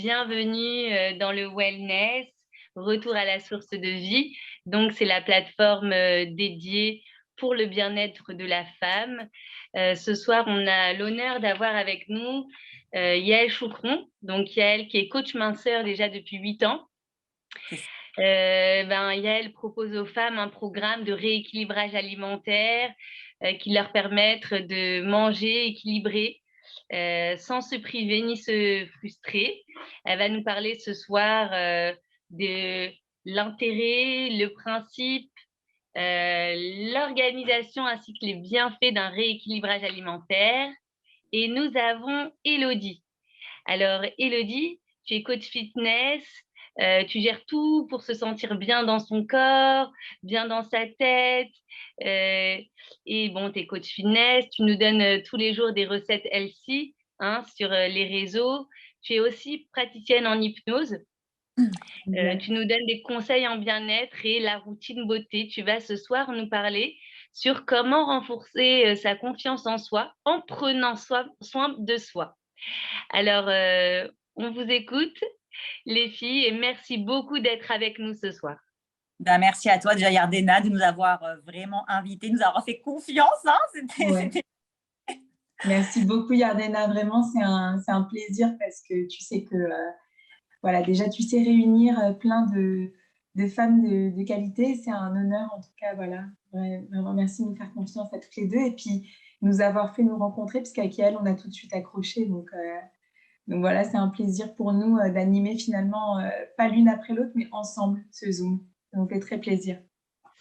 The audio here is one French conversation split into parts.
bienvenue dans le wellness, retour à la source de vie. Donc, c'est la plateforme dédiée pour le bien-être de la femme. Ce soir, on a l'honneur d'avoir avec nous Yael Choucron. Donc, Yael qui est coach minceur déjà depuis 8 ans. Yael propose aux femmes un programme de rééquilibrage alimentaire qui leur permettre de manger équilibré sans se priver ni se frustrer. Elle va nous parler ce soir de l'intérêt, le principe, l'organisation ainsi que les bienfaits d'un rééquilibrage alimentaire. Et nous avons Élodie. Alors, Élodie, tu es coach fitness, tu gères tout pour se sentir bien dans son corps, bien dans sa tête. Et bon, tu es coach fitness, tu nous donnes tous les jours des recettes healthy sur les réseaux. Tu es aussi praticienne en hypnose. Tu nous donnes des conseils en bien-être et la routine beauté. Tu vas ce soir nous parler sur comment renforcer sa confiance en soi en prenant soin de soi. Alors, on vous écoute, les filles, et merci beaucoup d'être avec nous ce soir. Merci à toi, déjà, Yardena, de nous avoir vraiment invités, de nous avoir fait confiance. C'était... Merci beaucoup, Yardena. Vraiment, c'est un plaisir parce que tu sais que, voilà, déjà, tu sais réunir plein de femmes de qualité. C'est un honneur, en tout cas, voilà. Vraiment, merci de nous faire confiance à toutes les deux et puis nous avoir fait nous rencontrer, puisqu'avec elle, on a tout de suite accroché. Donc voilà, c'est un plaisir pour nous d'animer finalement, pas l'une après l'autre, mais ensemble, ce Zoom. Ça nous fait très plaisir.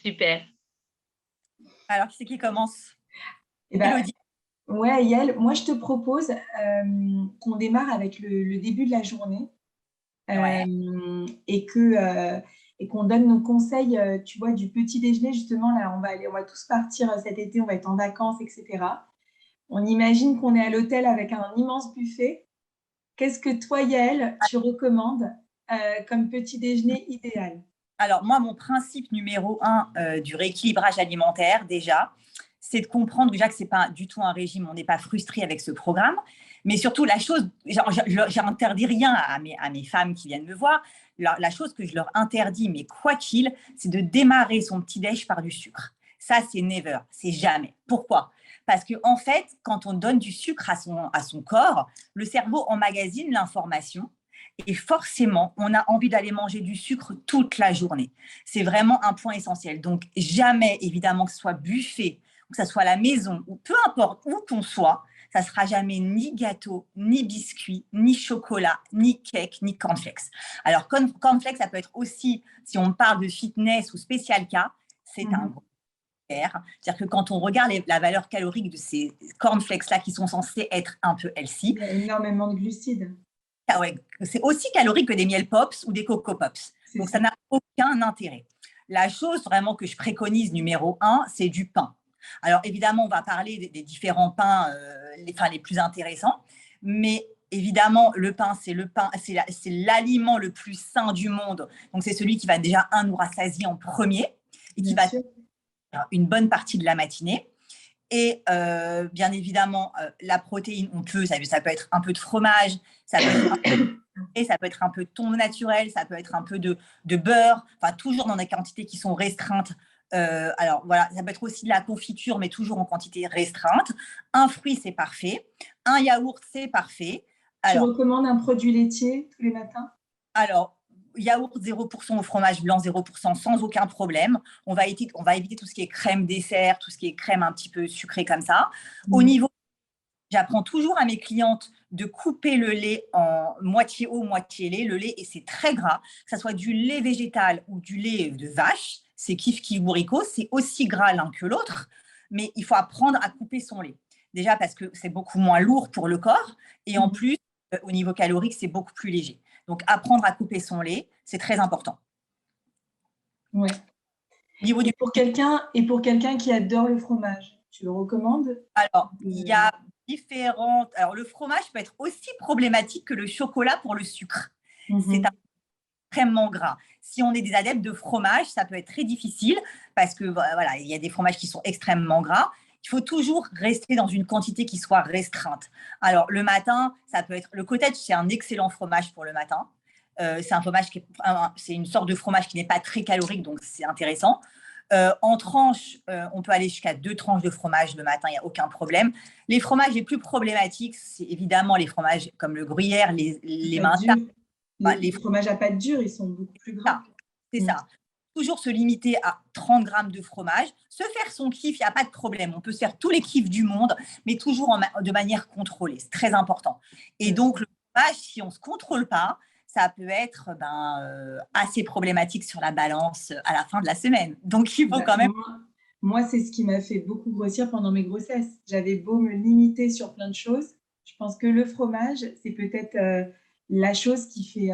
Super. Alors, qui c'est qui commence? Élodie. Ouais, Yael, moi, je te propose qu'on démarre avec le début de la journée et qu'on donne nos conseils, tu vois, du petit déjeuner. Justement, là, on va tous partir cet été, on va être en vacances, etc. On imagine qu'on est à l'hôtel avec un immense buffet. Qu'est-ce que toi, Yael, tu recommandes comme petit déjeuner idéal? Alors, moi, mon principe numéro 1 du rééquilibrage alimentaire, déjà, c'est de comprendre déjà que ce n'est pas du tout un régime, on n'est pas frustré avec ce programme. Mais surtout, la chose, j'interdis rien à mes femmes qui viennent me voir. La chose que je leur interdis, mais quoi qu'il, c'est de démarrer son petit-déj par du sucre. Ça, c'est never, c'est jamais. Pourquoi ? Parce qu'en fait, quand on donne du sucre à son corps, le cerveau emmagasine l'information et forcément, on a envie d'aller manger du sucre toute la journée. C'est vraiment un point essentiel. Donc, jamais, évidemment, que ce soit buffet, que ce soit à la maison, ou peu importe où qu'on soit, ça ne sera jamais ni gâteau, ni biscuit, ni chocolat, ni cake, ni cornflakes. Alors, cornflakes, ça peut être aussi, si on parle de fitness ou spécial cas, c'est un gros. C'est-à-dire que quand on regarde la valeur calorique de ces cornflakes-là qui sont censés être un peu healthy, il y a énormément de glucides. Ah ouais, c'est aussi calorique que des miel pops ou des coco pops. Donc, ça n'a aucun intérêt. La chose vraiment que je préconise numéro 1, c'est du pain. Alors, évidemment, on va parler des différents pains les plus intéressants, mais évidemment, le pain, c'est l'aliment le plus sain du monde. Donc, c'est celui qui va déjà, nous rassasier en premier et qui va faire une bonne partie de la matinée. Et bien évidemment, la protéine, ça peut être un peu de fromage, ça peut être un peu de thon naturel, ça peut être un peu de beurre, enfin toujours dans des quantités qui sont restreintes. Alors voilà, ça peut être aussi de la confiture, mais toujours en quantité restreinte. Un fruit, c'est parfait. Un yaourt, c'est parfait. Tu recommandes un produit laitier tous les matins? Alors, yaourt 0% au fromage blanc 0% sans aucun problème. On va éviter tout ce qui est crème dessert, tout ce qui est crème un petit peu sucrée comme ça. Au niveau, j'apprends toujours à mes clientes de couper le lait en moitié eau, moitié lait. Le lait, et c'est très gras, que ce soit du lait végétal ou du lait de vache, c'est kiff bourricot, c'est aussi gras l'un que l'autre, mais il faut apprendre à couper son lait. Déjà parce que c'est beaucoup moins lourd pour le corps et en plus, au niveau calorique, c'est beaucoup plus léger. Donc, apprendre à couper son lait, c'est très important. Ouais. Pour quelqu'un qui adore le fromage, tu le recommandes? Alors, il y a différentes... Alors, le fromage peut être aussi problématique que le chocolat pour le sucre. C'est extrêmement gras. Si on est des adeptes de fromage, ça peut être très difficile parce que voilà, il y a des fromages qui sont extrêmement gras. il faut toujours rester dans une quantité qui soit restreinte. Alors, le matin, ça peut être… Le cottage, c'est un excellent fromage pour le matin. C'est un fromage c'est une sorte de fromage qui n'est pas très calorique, donc c'est intéressant. En tranches, on peut aller jusqu'à 2 tranches de fromage le matin, il n'y a aucun problème. Les fromages les plus problématiques, c'est évidemment les fromages comme le gruyère, les Mains. Les fromages à pâte dure, ils sont beaucoup plus gras. C'est ça. Toujours se limiter à 30 grammes de fromage. Se faire son kiff, il n'y a pas de problème. On peut se faire tous les kiffs du monde, mais toujours de manière contrôlée. C'est très important. Et donc, le fromage, si on ne se contrôle pas, ça peut être assez problématique sur la balance à la fin de la semaine. Donc, il faut quand même… Moi, c'est ce qui m'a fait beaucoup grossir pendant mes grossesses. J'avais beau me limiter sur plein de choses. Je pense que le fromage, c'est peut-être la chose qui fait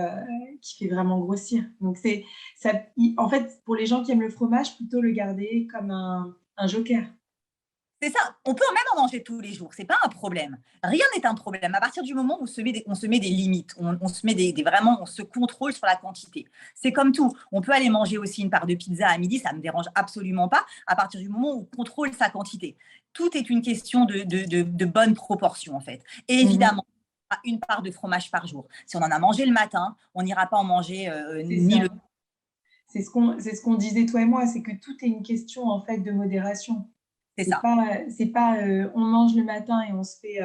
vraiment grossir. Donc, en fait, pour les gens qui aiment le fromage, plutôt le garder comme un joker. C'est ça. On peut même en manger tous les jours. Ce n'est pas un problème. Rien n'est un problème. À partir du moment où on se met des limites, on se met vraiment, on se contrôle sur la quantité. C'est comme tout. On peut aller manger aussi une part de pizza à midi, ça ne me dérange absolument pas, à partir du moment où on contrôle sa quantité. Tout est une question de bonne proportion, en fait. Et évidemment, une part de fromage par jour. Si on en a mangé le matin, on n'ira pas en manger ni le… C'est ce qu'on disait, toi et moi, c'est que tout est une question, en fait, de modération. C'est ça. C'est pas on mange le matin et on se fait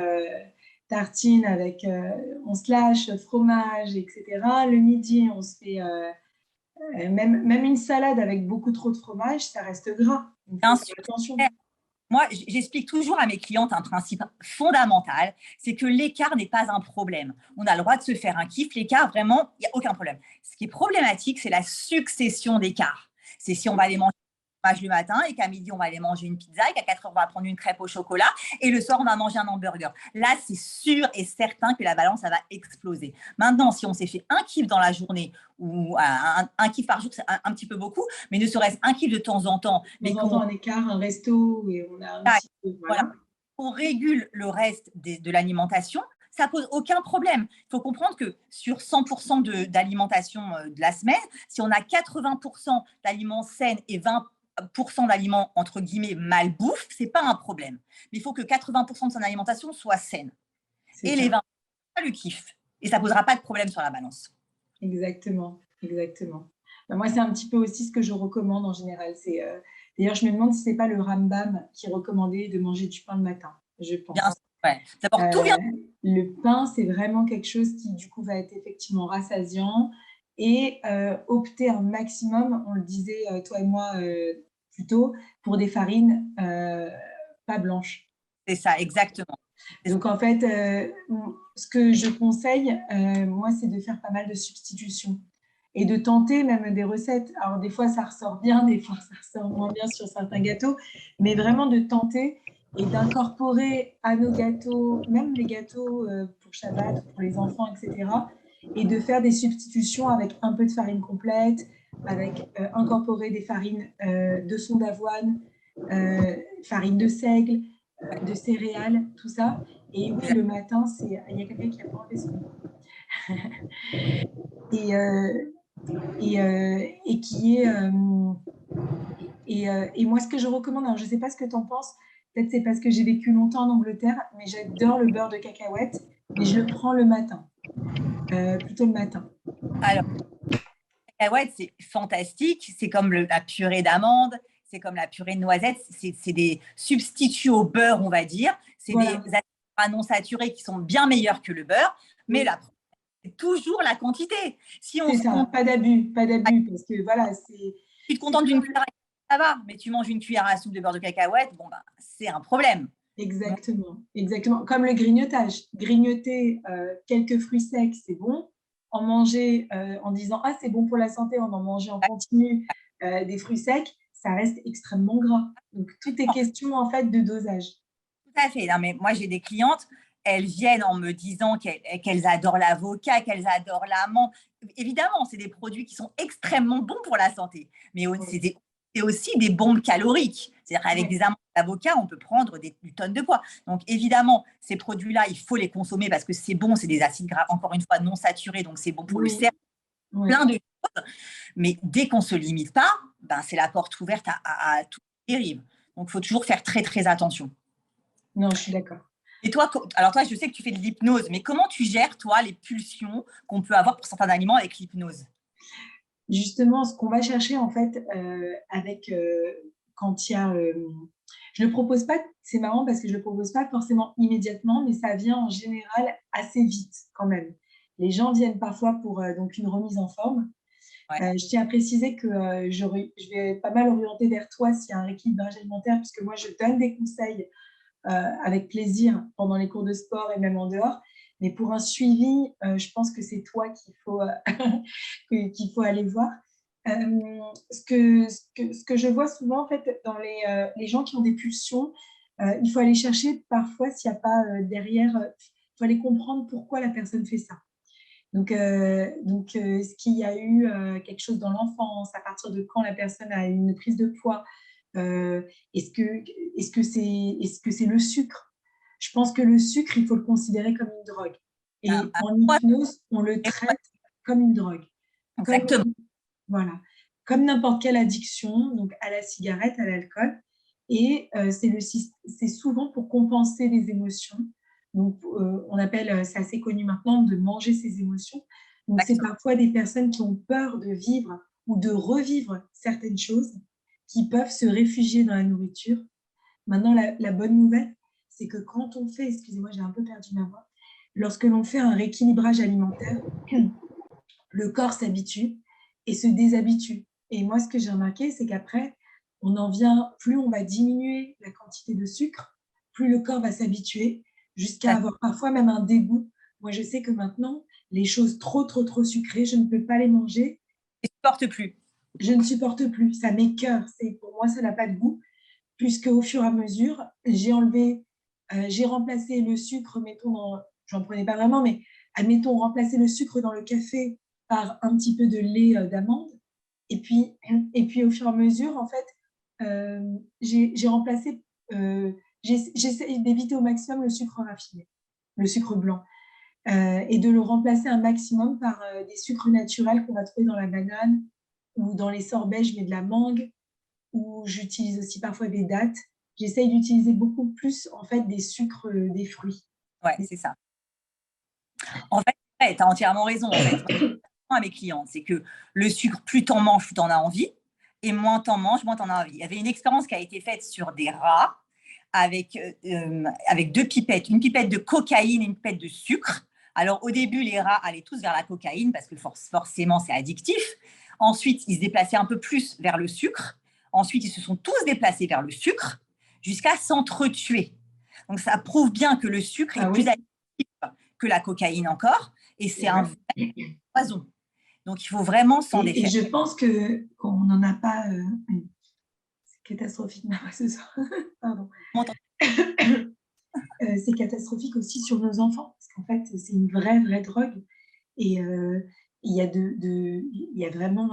tartine avec, on se lâche fromage, etc. Le midi, on se fait même une salade avec beaucoup trop de fromage, ça reste gras. Donc, bien sûr. Attention. Moi, j'explique toujours à mes clientes un principe fondamental, c'est que l'écart n'est pas un problème. On a le droit de se faire un kiff, l'écart, vraiment, il n'y a aucun problème. Ce qui est problématique, c'est la succession d'écarts. C'est si on va aller manger le matin et qu'à midi, on va aller manger une pizza et qu'à 4 heures, on va prendre une crêpe au chocolat et le soir, on va manger un hamburger. Là, c'est sûr et certain que la balance, ça va exploser. Maintenant, si on s'est fait un kiff dans la journée ou un kiff par jour, c'est un petit peu beaucoup, mais ne serait-ce un kiff de temps en temps. De temps en temps, un écart, un resto et on a un petit peu… Voilà. On régule le reste de l'alimentation. Ça pose aucun problème. Il faut comprendre que sur 100% d'alimentation de la semaine, si on a 80% d'aliments sains et 20% d'aliments entre guillemets malbouffe, c'est pas un problème. Mais il faut que 80% de son alimentation soit saine. Et les 20%, le kiff. Et ça posera pas de problème sur la balance. Exactement. Moi, c'est un petit peu aussi ce que je recommande en général. D'ailleurs, je me demande si c'est pas le Rambam qui recommandait de manger du pain le matin. Je pense. Bien sûr, ouais. D'abord, tout vient. Le pain, c'est vraiment quelque chose qui du coup va être effectivement rassasiant. Et opter un maximum, on le disait toi et moi plus tôt, pour des farines pas blanches. C'est ça, exactement. Donc en fait, ce que je conseille, moi, c'est de faire pas mal de substitutions et de tenter même des recettes. Alors des fois, ça ressort bien, des fois, ça ressort moins bien sur certains gâteaux, mais vraiment de tenter et d'incorporer à nos gâteaux, même les gâteaux pour Shabbat, pour les enfants, etc., et de faire des substitutions avec un peu de farine complète, avec incorporer des farines de son d'avoine, farine de seigle, de céréales, tout ça. Et oui, le matin, il y a quelqu'un qui a pas enlevé son mot. Et qui est… et moi, ce que je recommande, alors je ne sais pas ce que tu en penses, peut-être c'est parce que j'ai vécu longtemps en Angleterre, mais j'adore le beurre de cacahuète et je le prends le matin. Plutôt le matin. Alors, la cacahuète, c'est fantastique. C'est comme la purée d'amande, c'est comme la purée de noisettes. C'est des substituts au beurre, on va dire. C'est des acides gras non saturés qui sont bien meilleurs que le beurre. Mais c'est toujours la quantité. Si on pas d'abus, parce que voilà, c'est… Tu te contentes d'une cuillère à soupe, ça va, mais tu manges une cuillère à soupe de beurre de cacahuète, bon, c'est un problème. Exactement. Comme le grignotage. Grignoter quelques fruits secs, c'est bon. En manger en disant « Ah, c'est bon pour la santé », en manger en continu des fruits secs, ça reste extrêmement gras. Donc, tout est question, en fait, de dosage. Tout à fait. Non, mais moi, j'ai des clientes, elles viennent en me disant qu'elles adorent l'avocat, qu'elles adorent l'amande. Évidemment, c'est des produits qui sont extrêmement bons pour la santé, mais c'est aussi des bombes caloriques. C'est-à-dire qu'avec des amandes d'avocat, on peut prendre des tonnes de poids. Donc, évidemment, ces produits-là, il faut les consommer parce que c'est bon, c'est des acides gras, encore une fois, non saturés, donc c'est bon pour le cerveau, plein de choses. Mais dès qu'on ne se limite pas, c'est la porte ouverte à toutes les dérives. Donc, il faut toujours faire très, très attention. Non, je suis d'accord. Et toi, alors toi, je sais que tu fais de l'hypnose, mais comment tu gères, toi, les pulsions qu'on peut avoir pour certains aliments avec l'hypnose? Justement, ce qu'on va chercher, en fait, quand il y a… je ne le propose pas, c'est marrant parce que je ne le propose pas forcément immédiatement, mais ça vient en général assez vite quand même. Les gens viennent parfois pour donc une remise en forme. Ouais. Je tiens à préciser que je vais pas mal orienter vers toi s'il y a un rééquilibrage alimentaire, puisque moi, je donne des conseils avec plaisir pendant les cours de sport et même en dehors. Mais pour un suivi, je pense que c'est toi qu'il faut aller voir. Ce que je vois souvent, en fait, dans les gens qui ont des pulsions, il faut aller chercher parfois s'il n'y a pas derrière, il faut aller comprendre pourquoi la personne fait ça. Donc, est-ce qu'il y a eu quelque chose dans l'enfance, à partir de quand la personne a eu une prise de poids, euh, est-ce que c'est le sucre? Je pense que le sucre, il faut le considérer comme une drogue. Et en Ouais, hypnose, on le traite comme une drogue. Comme, exactement. voilà, comme n'importe quelle addiction, donc à la cigarette, à l'alcool. Et c'est souvent pour compenser les émotions. Donc, on appelle, c'est assez connu maintenant, de manger ses émotions. Donc, c'est Exactement. parfois des personnes qui ont peur de vivre ou de revivre certaines choses qui peuvent se réfugier dans la nourriture. Maintenant, la bonne nouvelle, c'est que quand on fait, excusez-moi, j'ai un peu perdu ma voix, lorsque l'on fait un rééquilibrage alimentaire, le corps s'habitue et se déshabitue. Et moi, ce que j'ai remarqué, c'est qu'après, plus on va diminuer la quantité de sucre, plus le corps va s'habituer, jusqu'à avoir parfois même un dégoût. Moi, je sais que maintenant, les choses trop sucrées, je ne peux pas les manger. Je ne supporte plus. Je ne supporte plus. Ça m'écoeure. Pour moi, ça n'a pas de goût. Puisque au fur et à mesure, j'ai remplacé le sucre, j'en prenais pas vraiment, mais admettons, remplacer le sucre dans le café par un petit peu de lait d'amande. Et puis, au fur et à mesure, en fait, j'ai remplacé, j'essaie d'éviter au maximum le sucre raffiné, le sucre blanc, et de le remplacer un maximum par des sucres naturels qu'on va trouver dans la banane ou dans les sorbets, je mets de la mangue, ou j'utilise aussi parfois des dattes. J'essaye d'utiliser beaucoup plus, en fait, des sucres des fruits. Ouais, c'est ça. En fait, ouais, tu as entièrement raison. En fait, à mes clients, c'est que le sucre, plus t'en manges, plus t'en as envie, et moins t'en manges, moins t'en as envie. Il y avait une expérience qui a été faite sur des rats avec 2 pipettes, une pipette de cocaïne et une pipette de sucre. Alors au début, les rats allaient tous vers la cocaïne parce que forcément c'est addictif. Ensuite, ils se déplaçaient un peu plus vers le sucre. Ensuite, ils se sont tous déplacés vers le sucre jusqu'à s'entretuer. Donc ça prouve bien que le sucre est plus addictif que la cocaïne encore, et c'est un vrai poison. Donc, il faut vraiment s'en défaire. Et je pense qu'on n'en a pas… c'est catastrophique, ce soir. Pardon. C'est catastrophique aussi sur nos enfants, parce qu'en fait, c'est une vraie drogue. Et il y a vraiment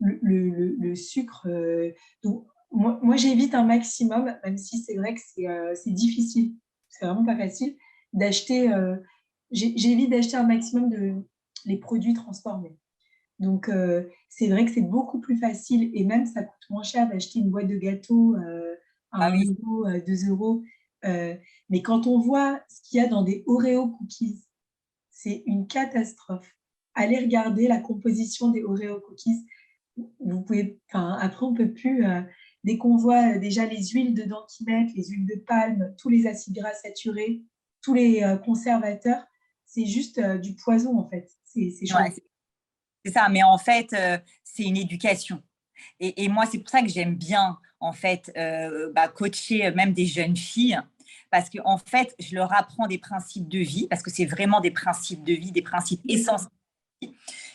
le sucre. Donc, moi, j'évite un maximum, même si c'est vrai que c'est difficile. C'est vraiment pas facile d'acheter. J'évite d'acheter un maximum les produits transformés. Donc, c'est vrai que c'est beaucoup plus facile et même ça coûte moins cher d'acheter une boîte de gâteaux à 1 euro, 2 euros. Mais quand on voit ce qu'il y a dans des Oreo cookies, c'est une catastrophe. Allez regarder la composition des Oreo cookies. Après, on ne peut plus. Dès qu'on voit déjà les huiles dedans qu'ils mettent, les huiles de palme, tous les acides gras saturés, tous les conservateurs, c'est juste du poison en fait. C'est ça, mais en fait, c'est une éducation. Et moi, c'est pour ça que j'aime bien, en fait, coacher même des jeunes filles, parce qu'en fait, je leur apprends des principes de vie, parce que c'est vraiment des principes de vie, des principes essentiels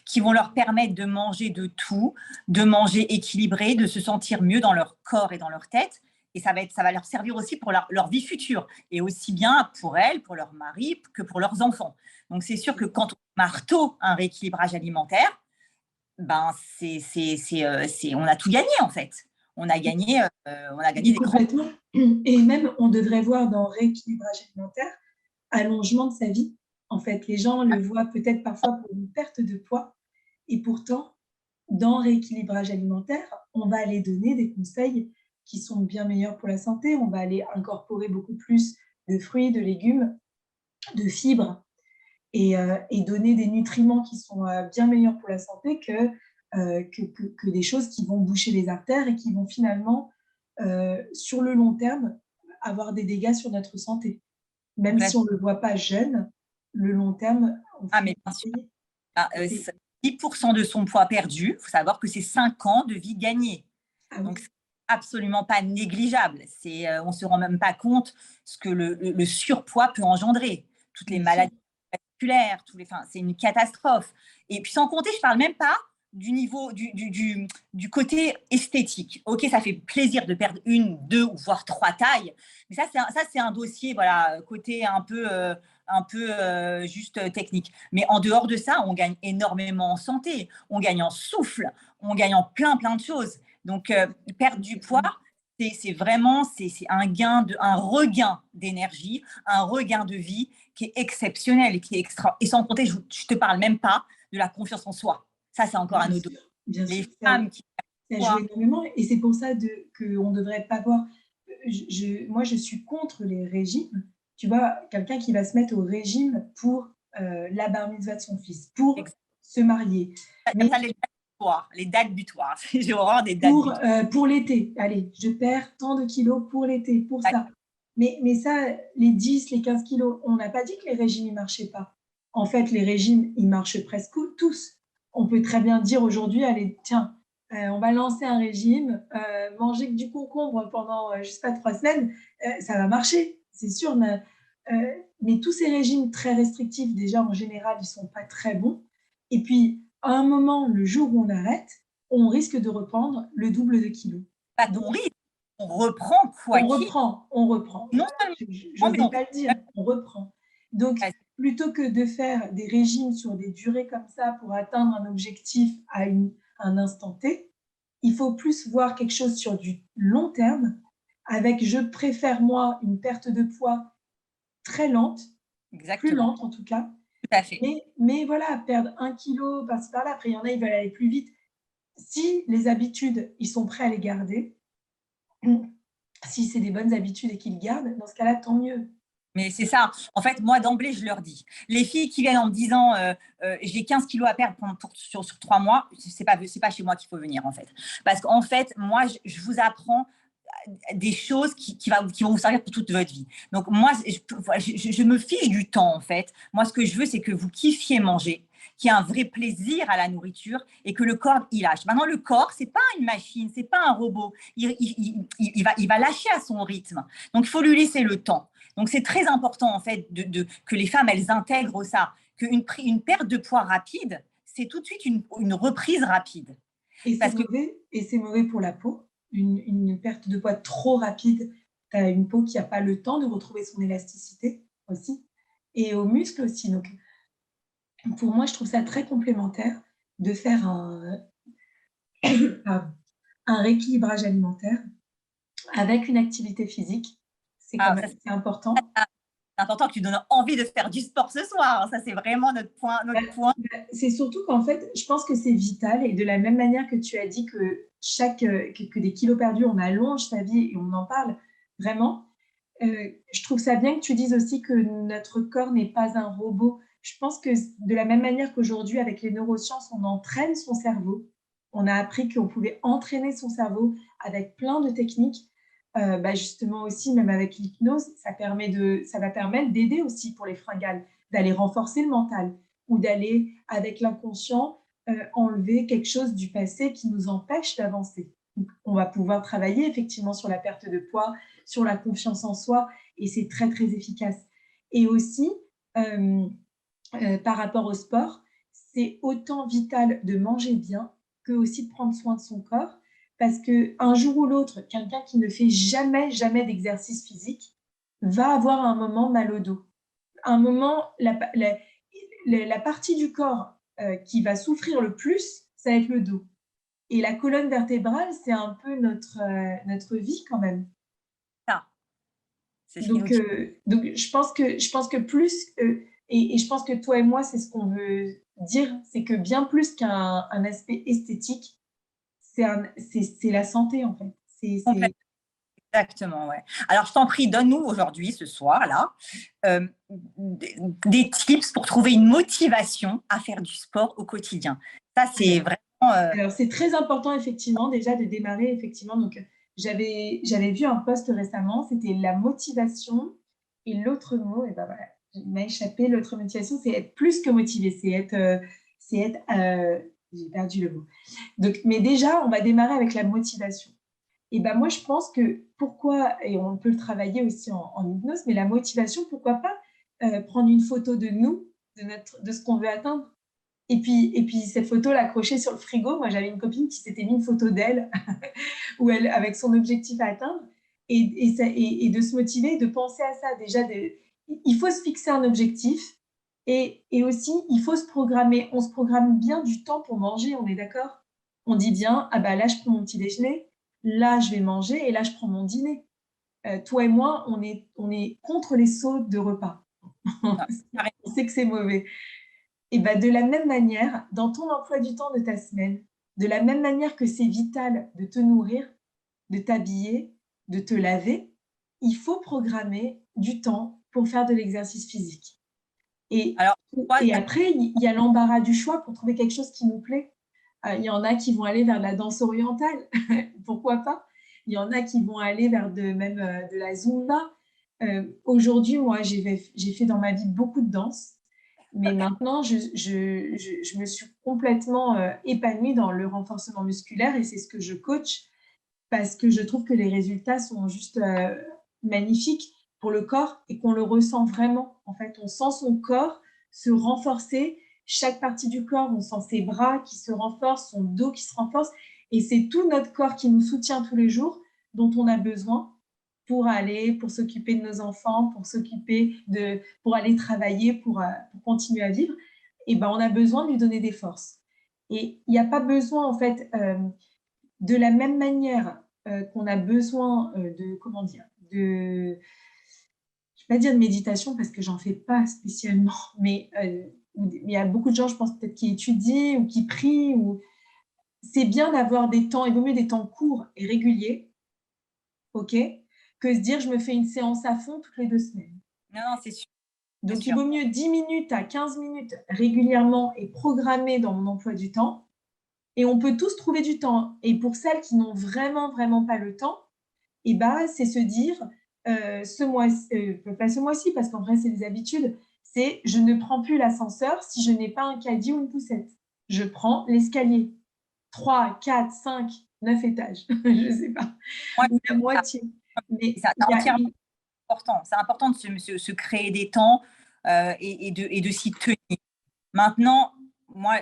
qui vont leur permettre de manger de tout, de manger équilibré, de se sentir mieux dans leur corps et dans leur tête. Et ça va leur servir aussi pour leur vie future, et aussi bien pour elles, pour leur mari, que pour leurs enfants. Donc, c'est sûr que quand on marteau un rééquilibrage alimentaire, on a tout gagné en fait. On a gagné des complètement. Et même, on devrait voir dans rééquilibrage alimentaire allongement de sa vie. En fait, les gens le voient peut-être parfois pour une perte de poids. Et pourtant, dans rééquilibrage alimentaire, on va aller donner des conseils qui sont bien meilleurs pour la santé. On va aller incorporer beaucoup plus de fruits, de légumes, de fibres et donner des nutriments qui sont bien meilleurs pour la santé que des choses qui vont boucher les artères et qui vont finalement, sur le long terme, avoir des dégâts sur notre santé. Même si on ne le voit pas jeune, le long terme, on mais bien sûr. 10% de son poids perdu, il faut savoir que c'est 5 ans de vie gagnée. Donc, c'est absolument pas négligeable. On ne se rend même pas compte ce que le surpoids peut engendrer. Toutes les maladies vasculaires, c'est une catastrophe. Et puis, sans compter, je ne parle même pas du niveau, du côté esthétique. Ok, ça fait plaisir de perdre 1, 2 ou voire 3 tailles, mais ça c'est un dossier, voilà, côté un peu juste technique. Mais en dehors de ça, on gagne énormément en santé, on gagne en souffle, on gagne en plein de choses. Donc perdre du poids, c'est vraiment un regain d'énergie, un regain de vie qui est exceptionnel et qui est extra. Et sans compter, je te parle même pas de la confiance en soi. Ça, c'est encore un autre. Les femmes qui ça joue énormément, et c'est pour ça qu'on ne devrait pas voir. Moi, je suis contre les régimes. Tu vois, quelqu'un qui va se mettre au régime pour la bar mitzvah de son fils, pour se marier. Mais ça, les dates butoirs. J'ai horreur des dates butoirs. Pour l'été. Allez, je perds tant de kilos pour l'été, pour ça. Mais ça, les 10, les 15 kilos, on n'a pas dit que les régimes ne marchaient pas. En fait, les régimes, ils marchent presque tous. On peut très bien dire aujourd'hui, allez, tiens, on va lancer un régime, manger que du concombre pendant, je ne sais pas, 3 semaines, ça va marcher, c'est sûr. Mais tous ces régimes très restrictifs, déjà, en général, ils ne sont pas très bons. Et puis, à un moment, le jour où on arrête, on risque de reprendre le double de kilos. Pas de risque, on reprend quoi on reprend. Non seulement, je ne vais pas le dire, on reprend. Donc, plutôt que de faire des régimes sur des durées comme ça pour atteindre un objectif à un instant T, il faut plus voir quelque chose sur du long terme avec, je préfère moi, une perte de poids très lente, plus lente en tout cas. Tout à fait. Mais voilà, perdre 1 kilo par-ci par-là, après il y en a, ils veulent aller plus vite. Si les habitudes, ils sont prêts à les garder, si c'est des bonnes habitudes et qu'ils gardent, dans ce cas-là, tant mieux. Mais c'est ça. En fait, moi, d'emblée, je leur dis. Les filles qui viennent en me disant j'ai 15 kilos à perdre sur 3 mois, c'est pas chez moi qu'il faut venir, en fait. Parce qu'en fait, moi, je vous apprends des choses qui vont vous servir pour toute votre vie. Donc, moi, je me fiche du temps, en fait. Moi, ce que je veux, c'est que vous kiffiez manger, qu'il y ait un vrai plaisir à la nourriture et que le corps, il lâche. Maintenant, le corps, c'est pas une machine, c'est pas un robot. Il va lâcher à son rythme. Donc, il faut lui laisser le temps. Donc, c'est très important, en fait, que les femmes, elles intègrent ça, qu'une perte de poids rapide, c'est tout de suite une reprise rapide. Et c'est mauvais pour la peau. Une perte de poids trop rapide, tu as une peau qui n'a pas le temps de retrouver son élasticité aussi, et aux muscles aussi. Donc, pour moi, je trouve ça très complémentaire de faire un rééquilibrage alimentaire avec une activité physique. C'est important. C'est important que tu donnes envie de faire du sport ce soir. Ça, c'est vraiment notre point. C'est surtout qu'en fait, je pense que c'est vital. Et de la même manière que tu as dit que des kilos perdus, on allonge sa vie et on en parle vraiment, je trouve ça bien que tu dises aussi que notre corps n'est pas un robot. Je pense que de la même manière qu'aujourd'hui, avec les neurosciences, on entraîne son cerveau. On a appris qu'on pouvait entraîner son cerveau avec plein de techniques. Justement aussi, même avec l'hypnose, ça va permettre d'aider aussi pour les fringales, d'aller renforcer le mental ou d'aller, avec l'inconscient, enlever quelque chose du passé qui nous empêche d'avancer. Donc, on va pouvoir travailler effectivement sur la perte de poids, sur la confiance en soi, et c'est très, très efficace. Et aussi, par rapport au sport, c'est autant vital de manger bien que aussi de prendre soin de son corps. Parce qu'un jour ou l'autre, quelqu'un qui ne fait jamais d'exercice physique va avoir un moment mal au dos. Un moment, la partie du corps qui va souffrir le plus, ça va être le dos. Et la colonne vertébrale, c'est un peu notre vie quand même. Ça. Donc, je pense que plus, et je pense que toi et moi, c'est ce qu'on veut dire, c'est que bien plus qu'un aspect esthétique, c'est la santé, en fait. Exactement, ouais. Alors, je t'en prie, donne-nous aujourd'hui, ce soir, là, des tips pour trouver une motivation à faire du sport au quotidien. Ça, c'est vraiment… Alors, c'est très important, effectivement, déjà de démarrer, effectivement. Donc, j'avais vu un post récemment, c'était la motivation. Et l'autre mot, et ben voilà, il m'a échappé. L'autre motivation, c'est être plus que motivé. J'ai perdu le mot. Donc, mais déjà, on va démarrer avec la motivation. Et ben moi, je pense que pourquoi, et on peut le travailler aussi en hypnose, mais la motivation, pourquoi pas prendre une photo de nous, de ce qu'on veut atteindre. Et puis cette photo, l'accrocher sur le frigo. Moi, j'avais une copine qui s'était mis une photo d'elle où elle, avec son objectif à atteindre, et de se motiver, de penser à ça. Déjà, il faut se fixer un objectif, et aussi, il faut se programmer. On se programme bien du temps pour manger, on est d'accord? On dit bien, ah bah là, je prends mon petit déjeuner, là, je vais manger, et là, je prends mon dîner. Toi et moi, on est contre les sauts de repas. On sait que c'est mauvais. Et ben, de la même manière, dans ton emploi du temps de ta semaine, de la même manière que c'est vital de te nourrir, de t'habiller, de te laver, il faut programmer du temps pour faire de l'exercice physique. Alors, Et après, il y a l'embarras du choix pour trouver quelque chose qui nous plaît. Il y en a qui vont aller vers de la danse orientale, pourquoi pas. Il y en a qui vont aller vers même de la Zumba. Aujourd'hui, moi, j'ai fait dans ma vie beaucoup de danse. Mais maintenant, je me suis complètement épanouie dans le renforcement musculaire, et c'est ce que je coach, parce que je trouve que les résultats sont juste magnifiques pour le corps, et qu'on le ressent vraiment. En fait, on sent son corps se renforcer, chaque partie du corps, on sent ses bras qui se renforcent, son dos qui se renforce, et c'est tout notre corps qui nous soutient tous les jours, dont on a besoin pour s'occuper de nos enfants, pour aller travailler, pour continuer à vivre. Et ben, on a besoin de lui donner des forces. Et il n'y a pas besoin, en fait, de la même manière qu'on a besoin comment dire, je ne vais pas dire de méditation parce que j'en fais pas spécialement, mais il y a beaucoup de gens, je pense, peut-être qui étudient ou qui prient. C'est bien d'avoir des temps, il vaut mieux des temps courts et réguliers, ok, que se dire je me fais une séance à fond toutes les 2 semaines. Non, c'est sûr. Donc, il vaut mieux 10 minutes à 15 minutes régulièrement et programmer dans mon emploi du temps. Et on peut tous trouver du temps. Et pour celles qui n'ont vraiment, vraiment pas le temps, et bah, c'est se dire, pas ce mois-ci, parce qu'en vrai, c'est des habitudes, c'est je ne prends plus l'ascenseur si je n'ai pas un caddie ou une poussette. Je prends l'escalier. 3, 4, 5, 9 étages. Je ne sais pas. Ouais, Ou la moitié. Mais c'est entièrement important. C'est important de se créer des temps et de s'y tenir. Maintenant, moi,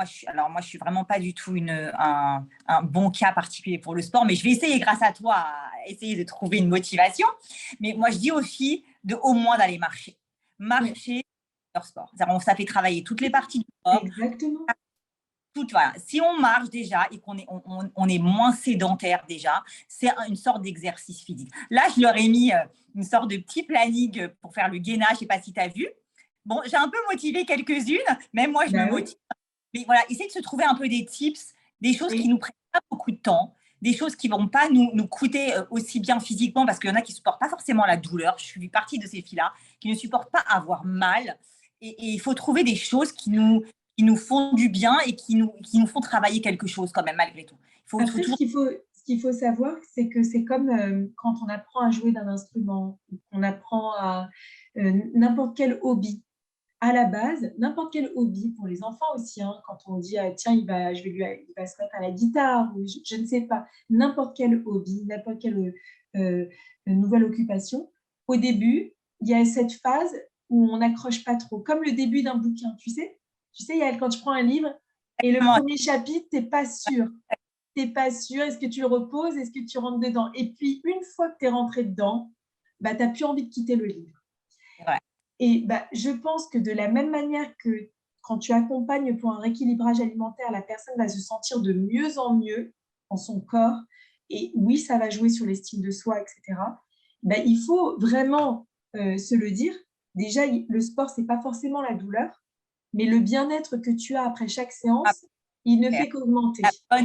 je suis vraiment pas du tout un bon cas particulier pour le sport, mais je vais essayer, grâce à toi, à essayer de trouver une motivation. Mais moi, je dis aux filles au moins d'aller marcher. Marcher, leur sport. Ça fait travailler toutes les parties du corps. Exactement. Voilà. Si on marche déjà et qu'on est moins sédentaire déjà, c'est une sorte d'exercice physique. Là, je leur ai mis une sorte de petit planning pour faire le gainage. Je ne sais pas si tu as vu. Bon, j'ai un peu motivé quelques-unes, même moi, je me motive. Mais voilà, essayer de se trouver un peu des tips, des choses qui ne nous prennent pas beaucoup de temps, des choses qui ne vont pas nous coûter aussi bien physiquement, parce qu'il y en a qui ne supportent pas forcément la douleur. Je suis partie de ces filles-là, qui ne supportent pas avoir mal. Et il faut trouver des choses qui nous font du bien et qui nous font travailler quelque chose quand même, malgré tout. Après, ce qu'il faut savoir, c'est que c'est comme quand on apprend à jouer d'un instrument, on apprend à n'importe quel hobby. À la base, n'importe quel hobby, pour les enfants aussi, hein, quand on dit tiens, il va se mettre à la guitare, ou je ne sais pas, n'importe quel hobby, n'importe quelle nouvelle occupation, au début, il y a cette phase où on n'accroche pas trop, comme le début d'un bouquin, tu sais, Yael, quand tu prends un livre et le premier chapitre, tu n'es pas sûr. Tu n'es pas sûr, est-ce que tu le reposes, est-ce que tu rentres dedans? Et puis, une fois que tu es rentré dedans, bah, tu n'as plus envie de quitter le livre. Ouais. Et bah, je pense que de la même manière que quand tu accompagnes pour un rééquilibrage alimentaire, la personne va se sentir de mieux en mieux dans son corps. Et oui, ça va jouer sur l'estime de soi, etc. Bah, il faut vraiment se le dire. Déjà, le sport, ce n'est pas forcément la douleur, mais le bien-être que tu as après chaque séance, il ne fait qu'augmenter. La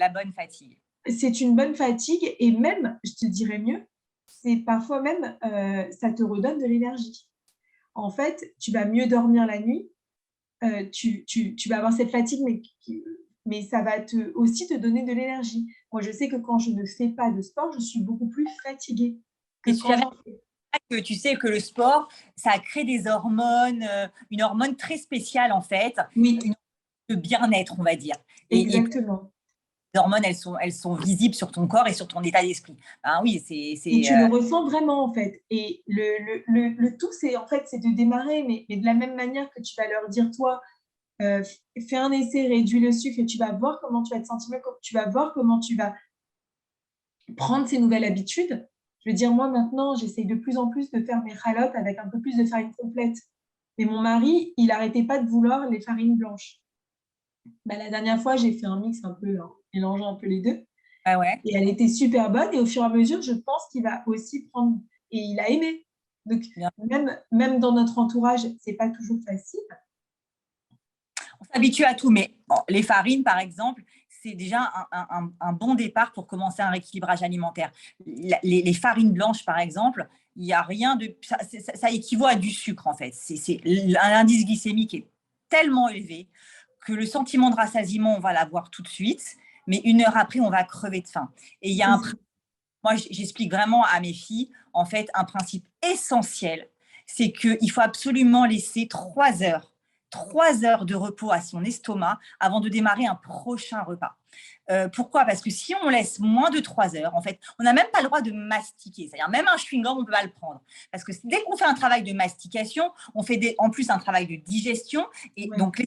bonne fatigue. c'est une bonne fatigue et même, je te dirais mieux, c'est parfois même, ça te redonne de l'énergie. En fait, tu vas mieux dormir la nuit, tu vas avoir cette fatigue, mais ça va aussi te donner de l'énergie. Moi, je sais que quand je ne fais pas de sport, je suis beaucoup plus fatiguée que Et tu quand savais j'en fais. que tu sais que le sport, ça crée des hormones, une hormone très spéciale en fait, Oui, une hormone de bien-être, on va dire. Et exactement. les hormones, elles sont visibles sur ton corps et sur ton état d'esprit. Ben oui, Et tu le ressens vraiment, en fait. Et le tout, c'est en fait, c'est de démarrer, mais de la même manière que tu vas leur dire, toi, fais un essai, réduis le sucre et tu vas voir comment tu vas te sentir, tu vas voir comment tu vas prendre ces nouvelles habitudes. Je veux dire, moi, maintenant, j'essaye de plus en plus de faire mes chalotes avec un peu plus de farine complète. Mais mon mari, il n'arrêtait pas de vouloir les farines blanches. Bah, la dernière fois, j'ai fait un mix un peu, hein, mélangeant un peu les deux. ah ouais. Et elle était super bonne. Et au fur et à mesure, je pense qu'il va aussi prendre. Et il a aimé. Donc, Bien. même dans notre entourage, c'est pas toujours facile. On s'habitue à tout, mais bon, les farines, par exemple, c'est déjà un bon départ pour commencer un rééquilibrage alimentaire. Les farines blanches, par exemple, il n'y a rien de. Ça équivaut à du sucre, en fait. C'est un indice glycémique est tellement élevé que le sentiment de rassasiement, on va l'avoir tout de suite, mais une heure après, on va crever de faim. Et il y a moi, j'explique vraiment à mes filles, en fait, un principe essentiel, c'est qu'il faut absolument laisser 3 heures de repos à son estomac avant de démarrer un prochain repas. Pourquoi? Parce que si on laisse moins de 3 heures, en fait, on n'a même pas le droit de mastiquer. C'est-à-dire même un chewing-gum, on ne peut pas le prendre. Parce que dès qu'on fait un travail de mastication, on fait en plus un travail de digestion. Et donc, le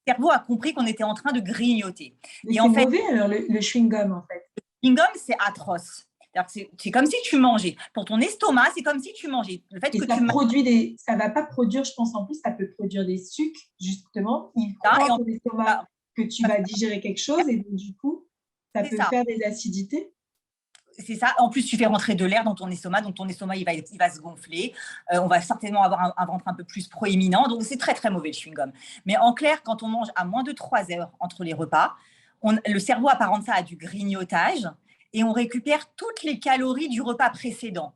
cerveau a compris qu'on était en train de grignoter. Mais Et c'est en fait, mauvais, alors, le chewing-gum, en fait. le chewing-gum, c'est atroce. C'est comme si tu mangeais. Pour ton estomac, c'est comme si tu mangeais. Le fait Et que ça tu manges produit ça va pas produire, je pense, en plus, ça peut produire des sucres, justement. Il ça, croit et en ton plus, estomac que tu vas digérer quelque chose, et donc, du coup, ça c'est peut ça. faire des acidités. C'est ça. En plus, tu fais rentrer de l'air dans ton estomac, donc ton estomac, il va se gonfler. On va certainement avoir un ventre un peu plus proéminent. Donc, c'est très, très mauvais le chewing-gum. Mais en clair, quand on mange à moins de 3 heures entre les repas, le cerveau apparente ça à du grignotage et on récupère toutes les calories du repas précédent.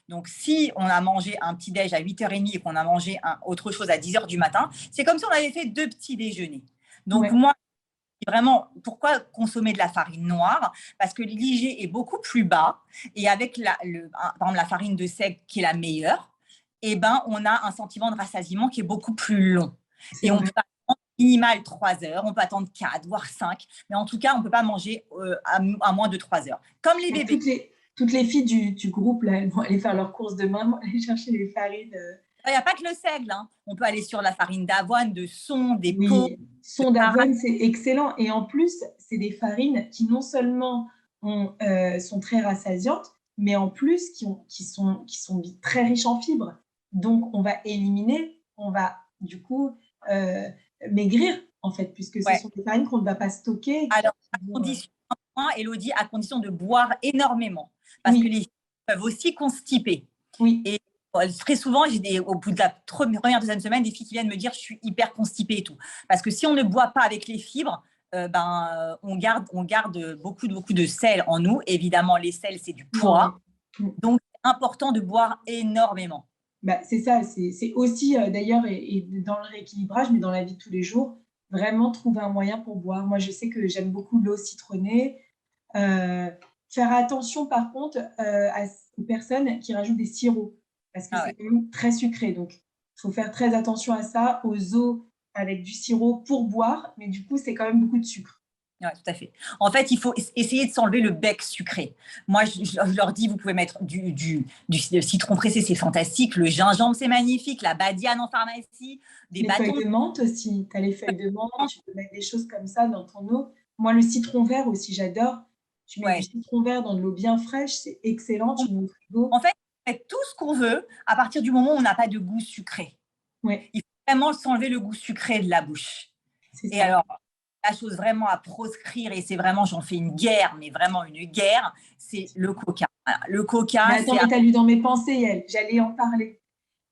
Donc, si on a mangé un petit déj à 8h30 et qu'on a mangé autre chose à 10h du matin, c'est comme si on avait fait 2 petits déjeuners. Donc, Ouais. moi, vraiment, pourquoi consommer de la farine noire? Parce que l'IG est beaucoup plus bas et avec par exemple, la farine de seigle qui est la meilleure, eh ben, on a un sentiment de rassasiement qui est beaucoup plus long. C'est Et on vrai. peut attendre minimal 3 heures, on peut attendre 4, voire 5, mais en tout cas, on ne peut pas manger à moins de 3 heures. Comme les Donc, bébés. toutes les filles du groupe, là, elles vont aller faire leurs courses demain, vont aller chercher les farines. Il n'y a pas que le seigle, hein. On peut aller sur la farine d'avoine, de son, des pots, Oui, de son para. d'avoine, c'est excellent. Et en plus, c'est des farines qui non seulement sont très rassasiantes, mais en plus qui sont très riches en fibres. Donc, on va éliminer, on va du coup maigrir, en fait, puisque ce Ouais. sont des farines qu'on ne va pas stocker. Alors, à Qui vont, condition, Élodie, à condition de boire énormément. Parce que oui, les filles peuvent aussi constiper. oui, Et très souvent, au bout de la première, deuxième semaine, des filles qui viennent me dire je suis hyper constipée et tout. Parce que si on ne boit pas avec les fibres, on garde beaucoup de sel en nous. Évidemment, les sels, c'est du ouais. poids. Donc, c'est important de boire énormément. Bah, c'est ça, c'est aussi d'ailleurs, et dans le rééquilibrage, mais dans la vie de tous les jours, vraiment trouver un moyen pour boire. Moi, je sais que j'aime beaucoup l'eau citronnée. Faire attention, par contre, aux personnes qui rajoutent des sirops, parce que Ah c'est ouais. quand même très sucré. Donc, il faut faire très attention à ça, aux eaux avec du sirop pour boire, mais du coup, c'est quand même beaucoup de sucre. Ouais, tout à fait. En fait, il faut essayer de s'enlever le bec sucré. Moi, je leur dis, vous pouvez mettre du citron pressé, c'est fantastique. Le gingembre, c'est magnifique. La badiane en pharmacie, des Les feuilles bâtons. de menthe aussi, tu as les feuilles de menthe, tu peux mettre des choses comme ça dans ton eau. Moi, le citron vert aussi, j'adore. Tu mets du Ouais. citron vert dans de l'eau bien fraîche, c'est excellent, tu mets au frigo. En fait, on fait tout ce qu'on veut à partir du moment où on n'a pas de goût sucré. Ouais, Il faut vraiment s'enlever le goût sucré de la bouche. c'est Et ça. alors, la chose vraiment à proscrire, et c'est vraiment, j'en fais une guerre, mais vraiment une guerre, c'est le coca. Voilà. Le Mais coca, attends, c'est... mais tu as lu dans mes pensées, elle. J'allais en parler.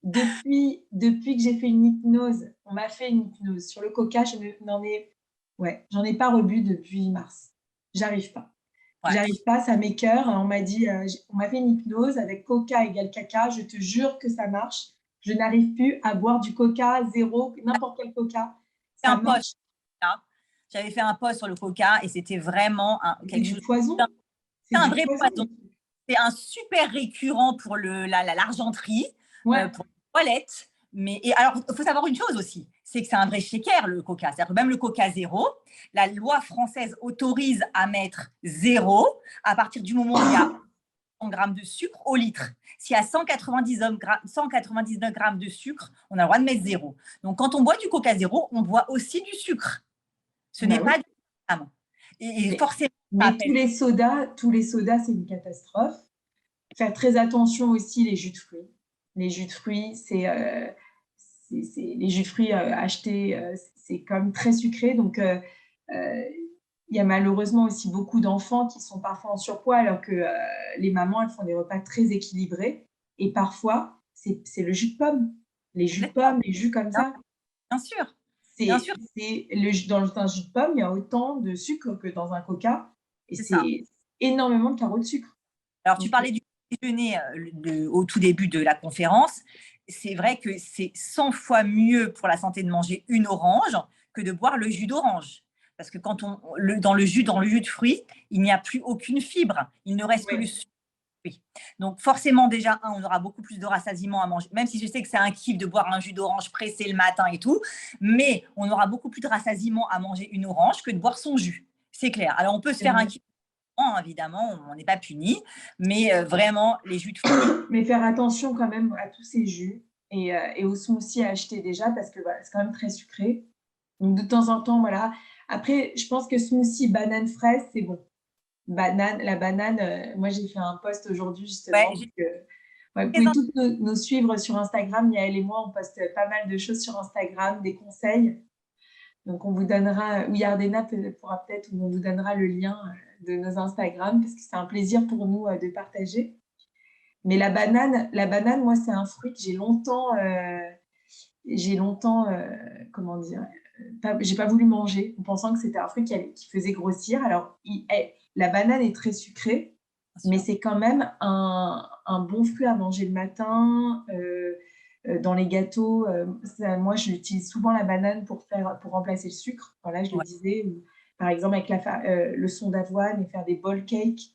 Depuis que j'ai fait une hypnose, on m'a fait une hypnose sur le coca, j'en ai pas rebu depuis mars. J'arrive pas. Ouais. J'arrive pas, ça m'écoeure. On m'a dit, on m'a fait une hypnose avec coca égale caca. Je te jure que ça marche. Je n'arrive plus à boire du coca, zéro, n'importe quel coca. Ça marche. J'avais fait un post sur le coca et c'était vraiment C'est du poison. C'est un vrai poison. C'est un super récurrent pour l'argenterie, ouais. Pour les toilettes. Et alors, il faut savoir une chose aussi, c'est que c'est un vrai shaker, le coca. C'est-à-dire que même le coca zéro, la loi française autorise à mettre zéro à partir du moment où il y a 100 grammes de sucre au litre. S'il y a 199 grammes de sucre, on a le droit de mettre zéro. Donc, quand on boit du coca zéro, on boit aussi du sucre. Ce n'est pas du gramme. Et forcément, mais tous les sodas, c'est une catastrophe. Faire très attention aussi les jus de fruits. Les jus de fruits, les jus de fruits achetés, c'est quand même très sucré. Donc, il y a malheureusement aussi beaucoup d'enfants qui sont parfois en surpoids alors que les mamans, elles font des repas très équilibrés. Et parfois, c'est le jus de pomme. Les jus de pomme, les jus comme ça. Bien sûr. Dans un jus de pomme, il y a autant de sucre que dans un coca. Et c'est énormément de carreaux de sucre. Alors, tu parlais du déjeuner au tout début de la conférence. C'est vrai que c'est 100 fois mieux pour la santé de manger une orange que de boire le jus d'orange. Parce que dans le jus de fruits, il n'y a plus aucune fibre. Il ne reste que le sucre. Donc forcément, déjà, on aura beaucoup plus de rassasiement à manger, même si je sais que c'est un kiff de boire un jus d'orange pressé le matin et tout, mais on aura beaucoup plus de rassasiement à manger une orange que de boire son jus. C'est clair. Alors, on peut se faire un kiff, évidemment, on n'est pas puni, mais vraiment, les jus de fruits. Mais faire attention quand même à tous ces jus et aux smoothies à acheter déjà, parce que voilà, c'est quand même très sucré. Donc, de temps en temps, voilà. Après, je pense que smoothie banane-fraise, c'est bon. La banane, moi, j'ai fait un post aujourd'hui, justement. Vous pouvez tous nous suivre sur Instagram. Yael et moi, on poste pas mal de choses sur Instagram, des conseils. Donc, on vous donnera, ou Yardena pourra peut-être, ou on vous donnera le lien de nos Instagram, parce que c'est un plaisir pour nous de partager. Mais la banane, moi, c'est un fruit que j'ai longtemps, comment dire, j'ai pas voulu manger, en pensant que c'était un fruit qui faisait grossir. Alors, la banane est très sucrée, mais c'est quand même un bon fruit à manger le matin, dans les gâteaux. Moi, je l'utilise souvent, la banane, pour remplacer le sucre. Voilà, je le disais. Par exemple, avec le son d'avoine, et faire des bowl cakes,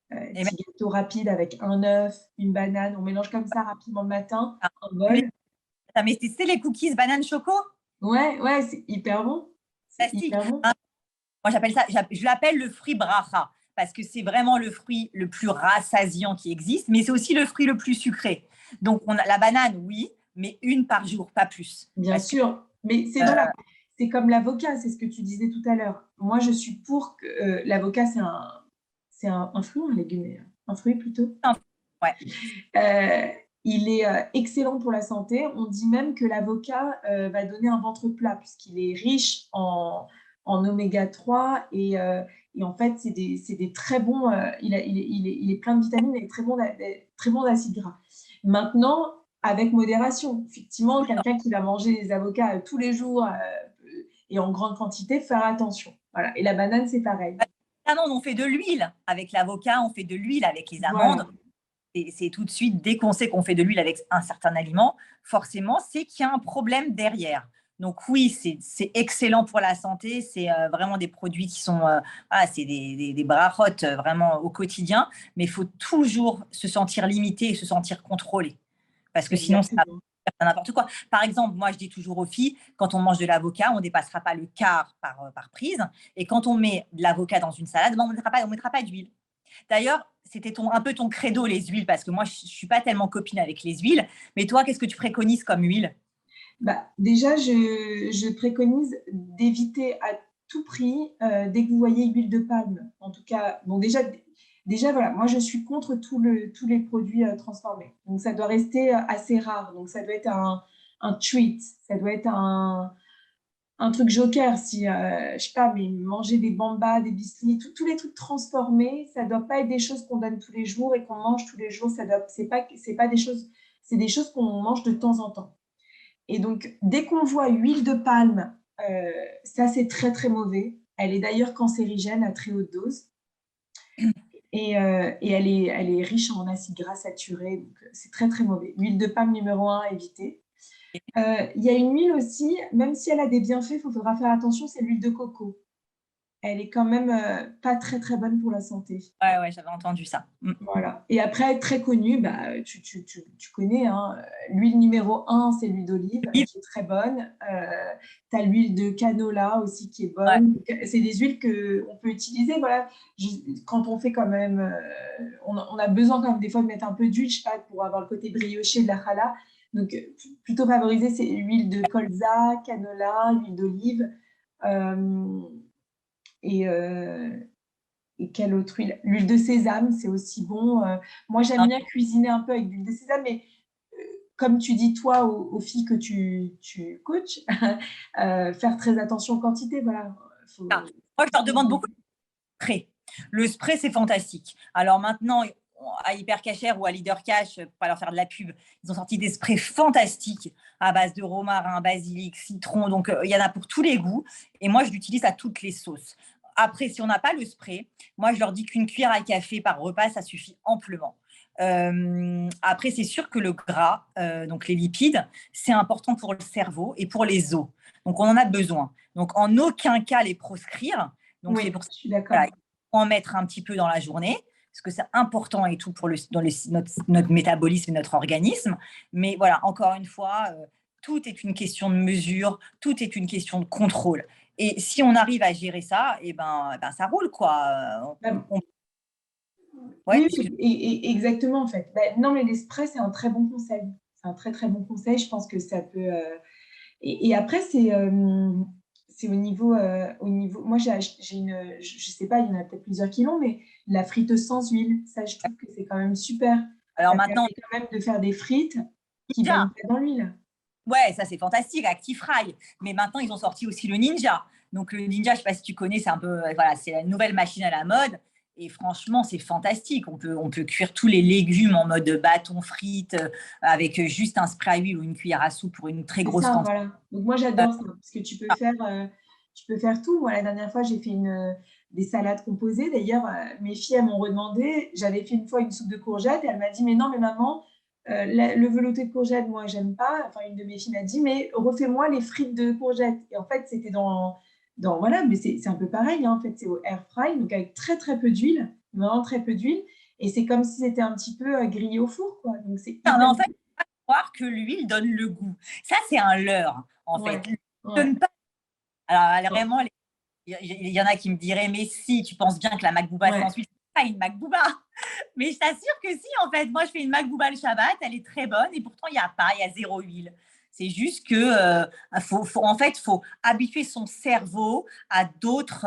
petits gâteaux rapides avec un œuf, une banane. On mélange comme ça rapidement le matin, un bol. Mais tu sais, les cookies banane choco? Ouais, c'est hyper bon. C'est hyper bon. Moi, je l'appelle le fruit bracha, parce que c'est vraiment le fruit le plus rassasiant qui existe, mais c'est aussi le fruit le plus sucré. Donc, la banane, oui, mais une par jour, pas plus. Bien sûr, mais c'est comme l'avocat, c'est ce que tu disais tout à l'heure. Moi, je suis pour que l'avocat, c'est un fruit ou un légume? Un fruit plutôt. Ouais. Il est excellent pour la santé. On dit même que l'avocat va donner un ventre plat, puisqu'il est riche en oméga 3 et en fait, c'est des très bons. Il est plein de vitamines et très bon d'acide gras. Maintenant, avec modération. Effectivement, quelqu'un qui va manger des avocats tous les jours et en grande quantité, faire attention. Voilà. Et la banane, c'est pareil. On fait de l'huile avec l'avocat, on fait de l'huile avec les amandes. Voilà. C'est tout de suite, dès qu'on sait qu'on fait de l'huile avec un certain aliment, forcément, c'est qu'il y a un problème derrière. Donc oui, c'est excellent pour la santé. C'est vraiment des produits qui sont, c'est des brachotes vraiment au quotidien. Mais il faut toujours se sentir limité et se sentir contrôlé. Parce que sinon, ça va n'importe quoi. Par exemple, moi, je dis toujours aux filles, quand on mange de l'avocat, on ne dépassera pas le quart par prise. Et quand on met de l'avocat dans une salade, on ne mettra pas d'huile. D'ailleurs, c'était un peu ton credo, les huiles, parce que moi, je ne suis pas tellement copine avec les huiles. Mais toi, qu'est-ce que tu préconises comme huile? Déjà, je préconise d'éviter à tout prix, dès que vous voyez huile de palme. En tout cas, bon, déjà voilà, moi, je suis contre tous les produits transformés. Donc, ça doit rester assez rare. Donc, ça doit être un treat. Ça doit être un truc joker. Si, je sais pas, mais manger des bambas, des biscuits, tous les trucs transformés, ça doit pas être des choses qu'on donne tous les jours et qu'on mange tous les jours. C'est pas des choses, c'est des choses qu'on mange de temps en temps. Et donc, dès qu'on voit huile de palme, ça, c'est très, très mauvais. Elle est d'ailleurs cancérigène à très haute dose. Et elle est riche en acides gras saturés, donc c'est très très mauvais. L'huile de palme numéro 1 à éviter. Il y a une huile aussi, même si elle a des bienfaits, il faudra faire attention, c'est l'huile de coco. Elle est quand même pas très très bonne pour la santé. Ouais, j'avais entendu ça. Voilà. Et après, très connue, bah, tu connais, hein, l'huile numéro 1, c'est l'huile d'olive, qui est très bonne. Tu as l'huile de canola aussi qui est bonne. Ouais. C'est des huiles qu'on peut utiliser. Voilà. Quand on fait quand même, on a besoin quand même des fois de mettre un peu d'huile, je sais pas, pour avoir le côté brioché de la challah. Donc, plutôt favoriser, c'est l'huile de colza, canola, l'huile d'olive. Et quelle autre huile? L'huile de sésame, c'est aussi bon. Moi, j'aime bien cuisiner un peu avec l'huile de sésame, mais comme tu dis, toi, aux filles que tu coaches, faire très attention aux quantités. Voilà. Moi, je leur demande beaucoup de spray. Le spray, c'est fantastique. Alors maintenant, à Hypercacher ou à Leader Cash, pour pas leur faire de la pub, ils ont sorti des sprays fantastiques à base de romarin, basilic, citron. Donc, il y en a pour tous les goûts. Et moi, je l'utilise à toutes les sauces. Après, si on n'a pas le spray, moi, je leur dis qu'une cuillère à café par repas, ça suffit amplement. Après, c'est sûr que le gras, donc les lipides, c'est important pour le cerveau et pour les os. Donc, on en a besoin. Donc, en aucun cas les proscrire. Donc, oui, c'est pour ça je suis d'accord. Voilà, il faut en mettre un petit peu dans la journée, parce que c'est important et tout pour notre métabolisme et notre organisme. Mais voilà, encore une fois, tout est une question de mesure, tout est une question de contrôle. Et si on arrive à gérer ça, ça roule, quoi. Oui, exactement, en fait. Non, mais les sprays, c'est un très bon conseil. C'est un très, très bon conseil. Je pense que ça peut… Et après, c'est au niveau… moi, j'ai une… Je sais pas, il y en a peut-être plusieurs qui l'ont, mais la friteuse sans huile, ça, je trouve que c'est quand même super. Alors ça maintenant, permet quand même de faire des frites qui ne baignent pas dans l'huile. Ouais, ça c'est fantastique, ActiFry. Mais maintenant, ils ont sorti aussi le Ninja. Donc le Ninja, je ne sais pas si tu connais, c'est un peu, voilà, c'est la nouvelle machine à la mode. Et franchement, c'est fantastique. On peut cuire tous les légumes en mode bâton frites avec juste un spray à huile ou une cuillère à soupe pour une très grosse quantité. Voilà. Donc moi, j'adore ça parce que tu peux faire tout. Moi, la dernière fois, j'ai fait des salades composées. D'ailleurs, mes filles, elles m'ont redemandé. J'avais fait une fois une soupe de courgettes et elle m'a dit, mais non, mais maman, le velouté de courgettes, moi, j'aime pas. Enfin, une de mes filles m'a dit, mais refais-moi les frites de courgettes. Et en fait, c'était voilà, mais c'est un peu pareil. Hein, en fait, c'est au air fry, donc avec très, très peu d'huile, vraiment très peu d'huile. Et c'est comme si c'était un petit peu grillé au four, quoi. Donc, c'est en fait, croire que l'huile donne le goût. Ça, c'est un leurre, en fait. Donne pas... Alors, vraiment, il y en a qui me diraient, mais si, tu penses bien que la Makbouba sans huile, c'est pas une Makbouba. Mais je t'assure que si, en fait. Moi, je fais une Makbouba le Shabbat, elle est très bonne, et pourtant, il y a zéro huile. C'est juste que, en fait, faut habituer son cerveau à d'autres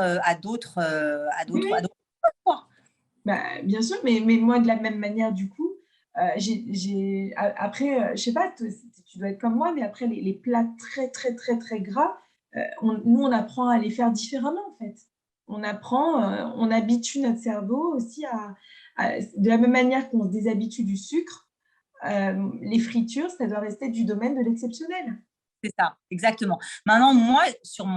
bien sûr, mais moi, de la même manière, du coup, après, je sais pas, tu dois être comme moi, mais après, les plats très, très, très, très gras, nous, on apprend à les faire différemment, en fait. On apprend, on habitue notre cerveau aussi de la même manière qu'on se déshabitue du sucre, les fritures, ça doit rester du domaine de l'exceptionnel. C'est ça, exactement. Maintenant, moi, sur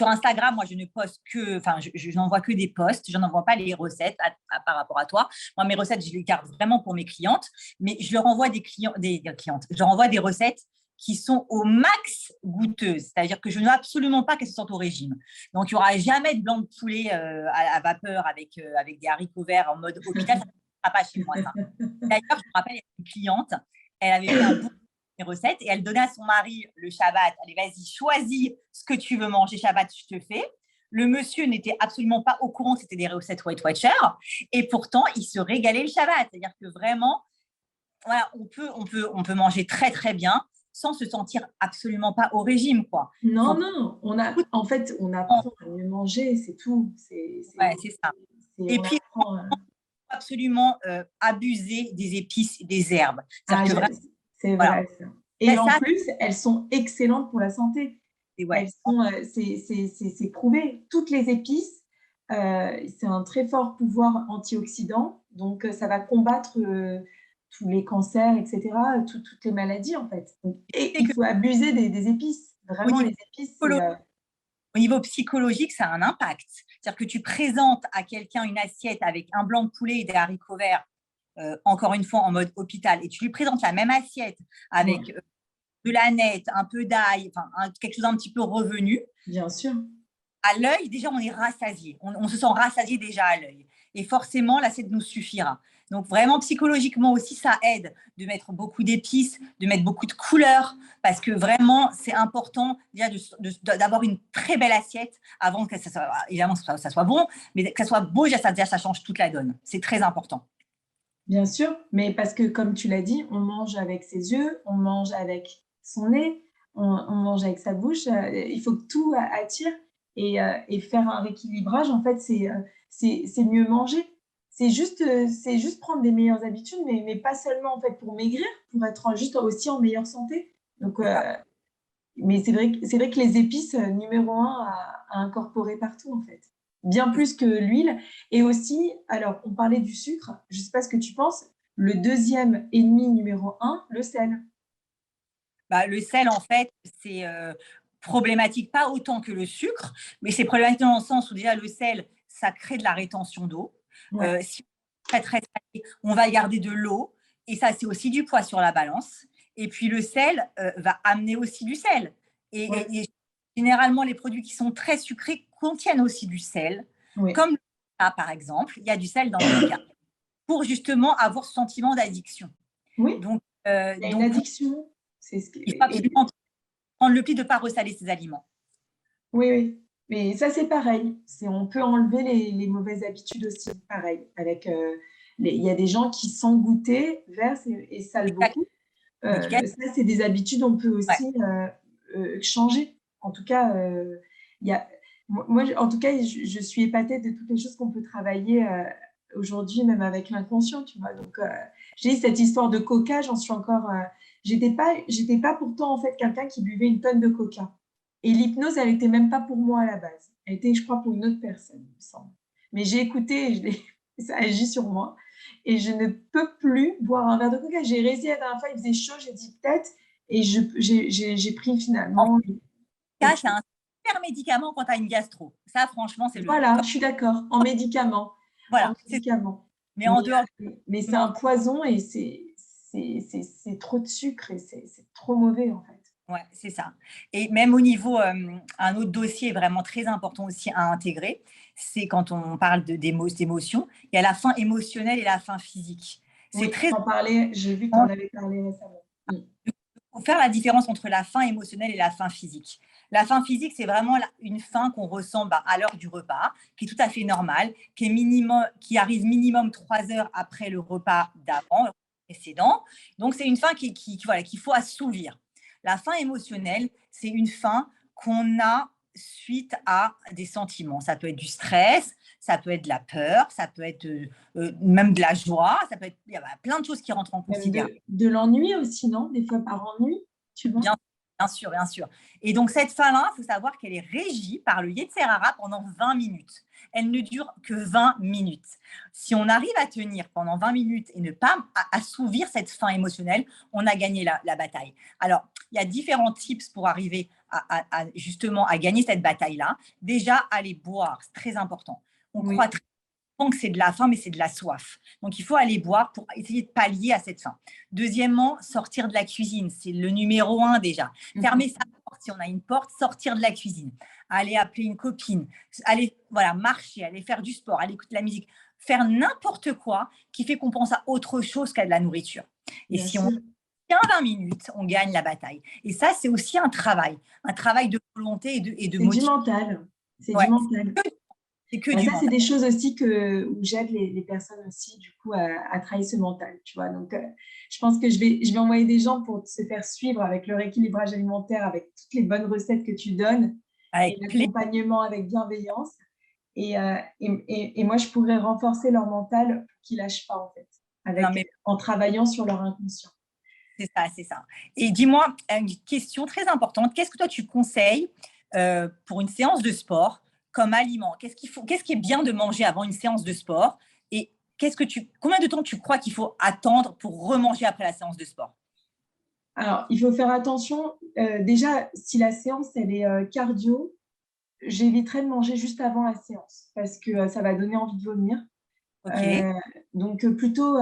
Instagram, moi, je ne poste que, je n'envoie que des posts, je n'envoie pas les recettes par rapport à toi. Moi, mes recettes, je les garde vraiment pour mes clientes, mais je leur envoie des clientes. Je leur envoie des recettes qui sont au max goûteuses, c'est-à-dire que je ne veux absolument pas qu'elles se sentent au régime. Donc, il n'y aura jamais de blanc de poulet à vapeur avec des haricots verts en mode hôpital, ça ne sera pas chez moi, ça. D'ailleurs, je me rappelle, il y a une cliente, elle avait fait un bouquin recettes et elle donnait à son mari le Shabbat, allez vas-y, choisis ce que tu veux manger Shabbat, je te fais. Le monsieur n'était absolument pas au courant que c'était des recettes Weight Watcher et pourtant il se régalait le Shabbat, c'est-à-dire que vraiment voilà, on peut manger très très bien sans se sentir absolument pas au régime, quoi. Non, en fait on apprend à mieux manger, c'est tout. C'est ça. Et puis absolument abuser des épices et des herbes. C'est vrai, ça. Et en plus, elles sont excellentes pour la santé. C'est prouvé. Toutes les épices, c'est un très fort pouvoir antioxydant. Donc, ça va combattre tous les cancers, etc., toutes les maladies, en fait. Et il faut abuser des épices. Vraiment, les épices, Au niveau psychologique, ça a un impact. C'est-à-dire que tu présentes à quelqu'un une assiette avec un blanc de poulet et des haricots verts, encore une fois en mode hôpital, et tu lui présentes la même assiette avec de la nette, un peu d'ail, enfin, quelque chose d'un petit peu revenu. Bien sûr. À l'œil, déjà, on est rassasié. On se sent rassasié déjà à l'œil. Et forcément, l'assiette nous suffira. Donc, vraiment, psychologiquement aussi, ça aide de mettre beaucoup d'épices, de mettre beaucoup de couleurs, parce que vraiment, c'est important déjà d'avoir une très belle assiette avant que ça soit, évidemment, ça soit bon, mais que ça soit beau, déjà, ça change toute la donne. C'est très important. Bien sûr, mais parce que, comme tu l'as dit, on mange avec ses yeux, on mange avec son nez, on mange avec sa bouche. Il faut que tout attire et faire un rééquilibrage, en fait, c'est mieux manger. C'est juste prendre des meilleures habitudes, mais pas seulement en fait, pour maigrir, pour être juste aussi en meilleure santé. Donc, mais c'est vrai que les épices, numéro un à incorporer partout, en fait. Bien plus que l'huile. Et aussi, alors, on parlait du sucre. Je ne sais pas ce que tu penses. Le deuxième ennemi numéro un, le sel. Le sel, en fait, c'est problématique, pas autant que le sucre, mais c'est problématique dans le sens où déjà le sel, ça crée de la rétention d'eau. Ouais. Si on est très salé, on va garder de l'eau, et ça, c'est aussi du poids sur la balance. Et puis le sel va amener aussi du sel. Et généralement, les produits qui sont très sucrés contiennent aussi du sel, comme le coca, par exemple. Il y a du sel dans le coca, pour justement avoir ce sentiment d'addiction. Oui, donc, il y a une addiction. Il faut absolument prendre le pli de ne pas ressaler ses aliments. Oui. Mais ça, c'est pareil. On peut enlever les mauvaises habitudes aussi, pareil. Il y a des gens qui, sans goûter, versent et salent beaucoup. Ça, c'est des habitudes qu'on peut aussi changer. En tout cas, moi, en tout cas, je suis épatée de toutes les choses qu'on peut travailler aujourd'hui, même avec l'inconscient, tu vois. Donc, j'ai cette histoire de coca, j'en suis encore... j'étais pas pourtant, en fait, quelqu'un qui buvait une tonne de coca. Et l'hypnose, elle n'était même pas pour moi à la base. Elle était, je crois, pour une autre personne, il me semble. Mais j'ai écouté et ça agit sur moi. Et je ne peux plus boire un verre de coca. J'ai réalisé la dernière fois, il faisait chaud, j'ai dit peut-être. Et j'ai pris finalement... Ça, c'est un super médicament quand tu as une gastro. Ça, franchement, c'est le... Voilà, je suis d'accord. En médicament. Voilà. En médicament. Mais en dehors... Mais c'est un poison et c'est trop de sucre et c'est trop mauvais, en fait. Ouais, c'est ça. Et même au niveau, un autre dossier vraiment très important aussi à intégrer, c'est quand on parle d'émotions, il y a la faim émotionnelle et la faim physique. Oui, t'en parlais, j'ai vu que tu en avais parlé récemment. Il faut faire la différence entre la faim émotionnelle et la faim physique. La faim physique, c'est vraiment une faim qu'on ressent à l'heure du repas, qui est tout à fait normale, qui arrive minimum 3 heures après le repas d'avant, le précédent. Donc, c'est une faim qu'il faut assouvir. La faim émotionnelle, c'est une faim qu'on a suite à des sentiments. Ça peut être du stress, ça peut être de la peur, ça peut être même de la joie, il y a plein de choses qui rentrent en considération. De l'ennui aussi, non? Des fois par ennui, tu vois? Bien sûr, bien sûr. Et donc, cette faim-là, il faut savoir qu'elle est régie par le Yetzer Hara pendant 20 minutes. Elle ne dure que 20 minutes. Si on arrive à tenir pendant 20 minutes et ne pas assouvir cette faim émotionnelle, on a gagné la bataille. Alors, il y a différents tips pour arriver justement à gagner cette bataille-là. Déjà, aller boire, c'est très important. On croit très que c'est de la faim, mais c'est de la soif. Donc, il faut aller boire pour essayer de pallier à cette faim. Deuxièmement, sortir de la cuisine. C'est le numéro 1 déjà. Fermer sa porte si on a une porte, sortir de la cuisine. Aller appeler une copine, aller marcher, aller faire du sport, aller écouter de la musique. Faire n'importe quoi qui fait qu'on pense à autre chose qu'à de la nourriture. Et si on tient 20 minutes, on gagne la bataille. Et ça, c'est aussi un travail de volonté et de motivation. C'est du mental. C'est du mental. Ça, c'est des choses aussi où j'aide les personnes aussi, du coup, à travailler ce mental, tu vois. Donc, je pense que je vais envoyer des gens pour se faire suivre avec le rééquilibrage alimentaire, avec toutes les bonnes recettes que tu donnes, et l'accompagnement avec bienveillance. Et moi, je pourrais renforcer leur mental pour qu'ils ne lâchent pas, en fait, en travaillant sur leur inconscient. C'est ça. Et dis-moi, une question très importante. Qu'est-ce que toi, tu conseilles pour une séance de sport comme aliment? Qu'est-ce qui est bien de manger avant une séance de sport? Et combien de temps tu crois qu'il faut attendre pour remanger après la séance de sport? Alors, il faut faire attention. Déjà, si la séance, elle est cardio, j'éviterai de manger juste avant la séance parce que ça va donner envie de vomir. Ok. Donc, plutôt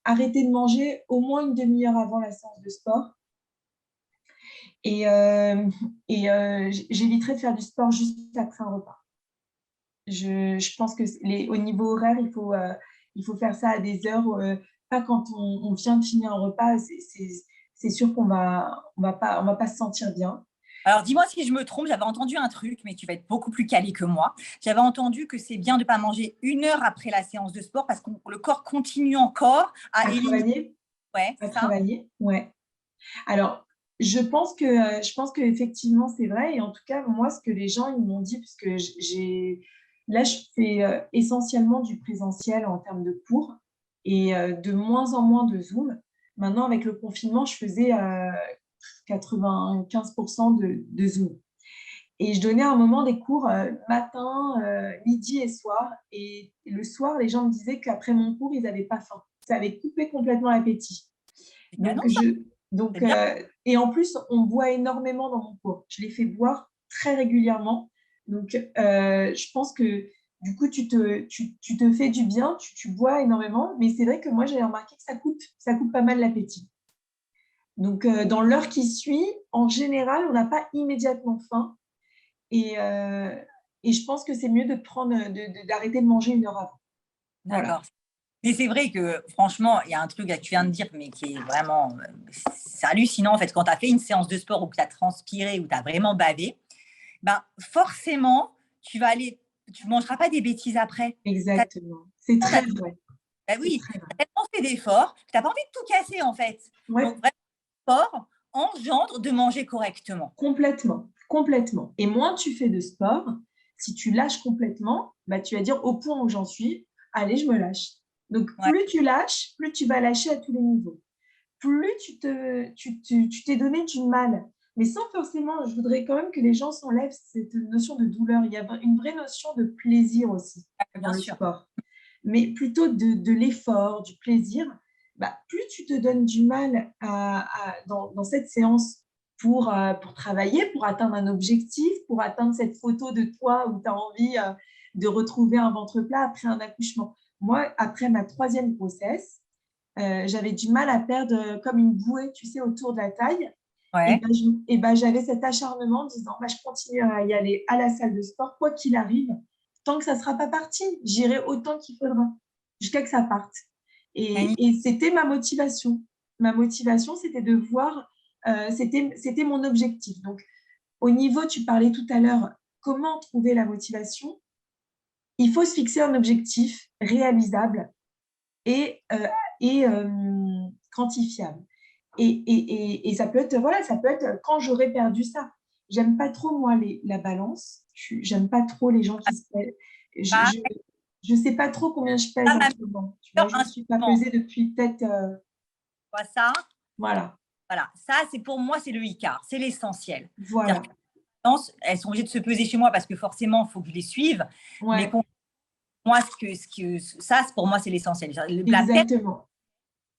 arrêter de manger au moins une demi-heure avant la séance de sport. Et j'éviterai de faire du sport juste après un repas. Je pense que au niveau horaire, il faut faire ça à des heures, pas quand on vient de finir un repas. C'est sûr qu'on on va pas se sentir bien. Alors, dis-moi si je me trompe, j'avais entendu un truc, mais tu vas être beaucoup plus calé que moi. J'avais entendu que c'est bien de ne pas manger 1 heure après la séance de sport parce que le corps continue encore à À éliminer. travailler, Ouais, c'est ça? ouais. Alors, je pense qu'effectivement, c'est vrai. Et en tout cas, moi, ce que les gens ils m'ont dit, puisque là, je fais essentiellement du présentiel en termes de cours et de moins en moins de Zoom. Maintenant, avec le confinement, je faisais 95% de Zoom. Et je donnais à un moment des cours matin, midi et soir. Et le soir, les gens me disaient qu'après mon cours, ils n'avaient pas faim. Ça avait coupé complètement l'appétit. C'est canon, Donc, ça. C'est bien. et en plus, on boit énormément dans mon cours. Je les fais boire très régulièrement. Donc, je pense que du coup, tu te fais du bien, tu bois énormément. Mais c'est vrai que moi, j'ai remarqué que ça coupe pas mal l'appétit. Donc, dans l'heure qui suit, en général, on n'a pas immédiatement faim. Et je pense que c'est mieux d'arrêter de manger 1 heure avant. Voilà. D'accord. Mais c'est vrai que, franchement, il y a un truc là que tu viens de dire, mais qui est vraiment. C'est hallucinant, en fait, quand tu as fait une séance de sport ou que tu as transpiré ou tu as vraiment bavé, ben, forcément, tu ne mangeras pas des bêtises après. Exactement. C'est très vrai. Ben C'est oui, très tu vrai. as tellement fait d'efforts que tu n'as pas envie de tout casser, en fait. Ouais. Donc, vraiment, le sport engendre de manger correctement. Complètement, complètement. Et moins tu fais de sport, si tu lâches complètement, bah, tu vas dire au point où j'en suis, allez, je me lâche. Donc, Ouais, plus tu lâches, plus tu vas lâcher à tous les niveaux. Plus tu t'es donné du mal. Mais sans forcément, je voudrais quand même que les gens s'enlèvent cette notion de douleur. Il y a une vraie notion de plaisir aussi dans bien le sûr. sport. Mais plutôt de l'effort, du plaisir, bah, plus tu te donnes du mal dans cette séance pour travailler, pour atteindre un objectif, pour atteindre cette photo de toi où tu as envie de retrouver un ventre plat après un accouchement. Moi, après ma 3e grossesse, j'avais du mal à perdre comme une bouée, tu sais, autour de la taille. Ouais. Et ben, j'avais cet acharnement en disant, bah, je continue à y aller à la salle de sport, quoi qu'il arrive. Tant que ça ne sera pas parti, j'irai autant qu'il faudra, jusqu'à que ça parte. Et c'était ma motivation. Ma motivation, c'était de voir, c'était mon objectif. Donc, au niveau, tu parlais tout à l'heure, comment trouver la motivation? Il faut se fixer un objectif réalisable et, quantifiable. Et ça peut être, voilà, ça peut être quand j'aurai perdu ça. J'aime pas trop, moi, la balance. J'aime pas trop les gens qui se pèsent. Pas, Je sais pas trop combien je pèse pas en ma ce moment. Tu vois, meilleure je me suis pas instrument. pesée depuis peut-être… Ça, voilà, voilà. Ça, c'est pour moi, c'est le Icare, c'est l'essentiel. C'est-à-dire voilà. que elles sont obligées de se peser chez moi parce que forcément, il faut que je les suive. Mais Ouais, moi, ça, pour moi, c'est l'essentiel. La perte, exactement.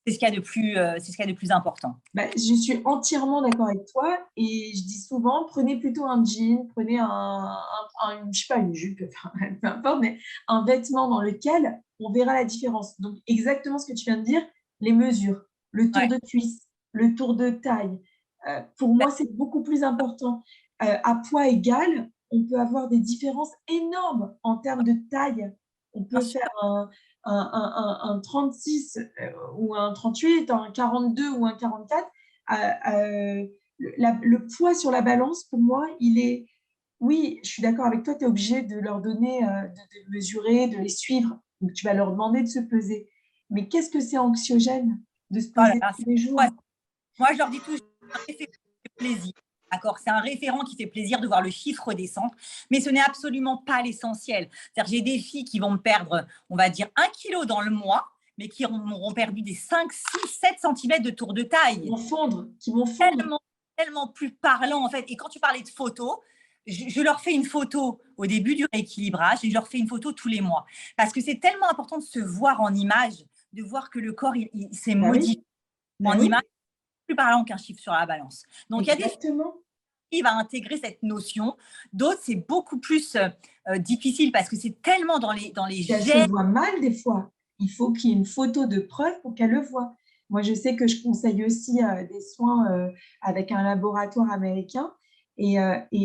c'est ce qu'il y a de plus, c'est ce qu'il y a de plus important. Bah, je suis entièrement d'accord avec toi et je dis souvent, prenez plutôt un jean, prenez je sais pas, une jupe, enfin, peu importe, mais un vêtement dans lequel on verra la différence. Donc, exactement ce que tu viens de dire, les mesures, le tour Ouais. de cuisse, le tour de taille. Pour moi, c'est beaucoup plus important. À poids égal, on peut avoir des différences énormes en termes de taille. On Bien peut sûr. faire un 36 ou un 38, un 42 ou un 44, le poids sur la balance, pour moi, il est… Oui, je suis d'accord avec toi, tu es obligé de leur donner, de mesurer, de les suivre. Donc, tu vas leur demander de se peser. Mais qu'est-ce que c'est anxiogène de se Voilà. peser tous les jours? Moi, je leur dis toujours, c'est un référent qui fait plaisir. D'accord, c'est un référent qui fait plaisir de voir le chiffre descendre, mais ce n'est absolument pas l'essentiel. C'est-à-dire, j'ai des filles qui vont me perdre, on va dire, 1 kilo dans le mois, mais qui auront perdu des 5, 6, 7 centimètres de tour de taille. Qui vont fondre. Tellement plus parlant, en fait. Et quand tu parlais de photos, je leur fais une photo au début du rééquilibrage et je leur fais une photo tous les mois. Parce que c'est tellement important de se voir en image, de voir que le corps, il s'est Bah oui, modifié bah en oui, image, plus parlant qu'un chiffre sur la balance. Donc, il y a des filles exactement. arrivent à intégrer cette notion. D'autres, c'est beaucoup plus difficile parce que c'est tellement dans les Elle gènes. se voit mal des fois. Il faut qu'il y ait une photo de preuve pour qu'elle le voie. Moi, je sais que je conseille aussi des soins avec un laboratoire américain et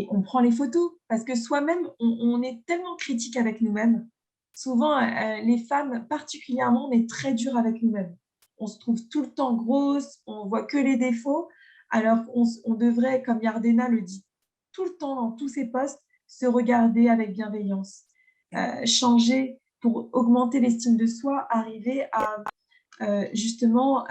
on prend les photos parce que soi-même, on est tellement critique avec nous-mêmes. Souvent, les femmes particulièrement, on est très dur avec nous-mêmes. On se trouve tout le temps grosse, on voit que les défauts, alors on devrait, comme Yardena le dit tout le temps dans tous ses posts, se regarder avec bienveillance, changer pour augmenter l'estime de soi, arriver à justement,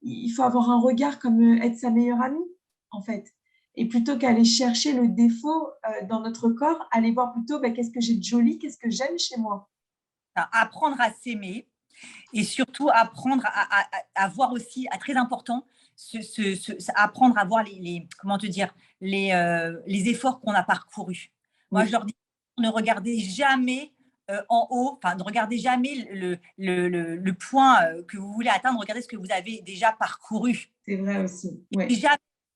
il faut avoir un regard comme être sa meilleure amie, en fait. Et plutôt qu'aller chercher le défaut dans notre corps, aller voir plutôt qu'est-ce que j'ai de joli, qu'est-ce que j'aime chez moi. Apprendre à s'aimer et surtout apprendre à voir aussi, très important, apprendre à voir comment te dire, les efforts qu'on a parcourus. Moi, je leur dis, ne regardez jamais en haut, enfin, ne regardez jamais le point que vous voulez atteindre, regardez ce que vous avez déjà parcouru. C'est vrai aussi. Ouais. Déjà,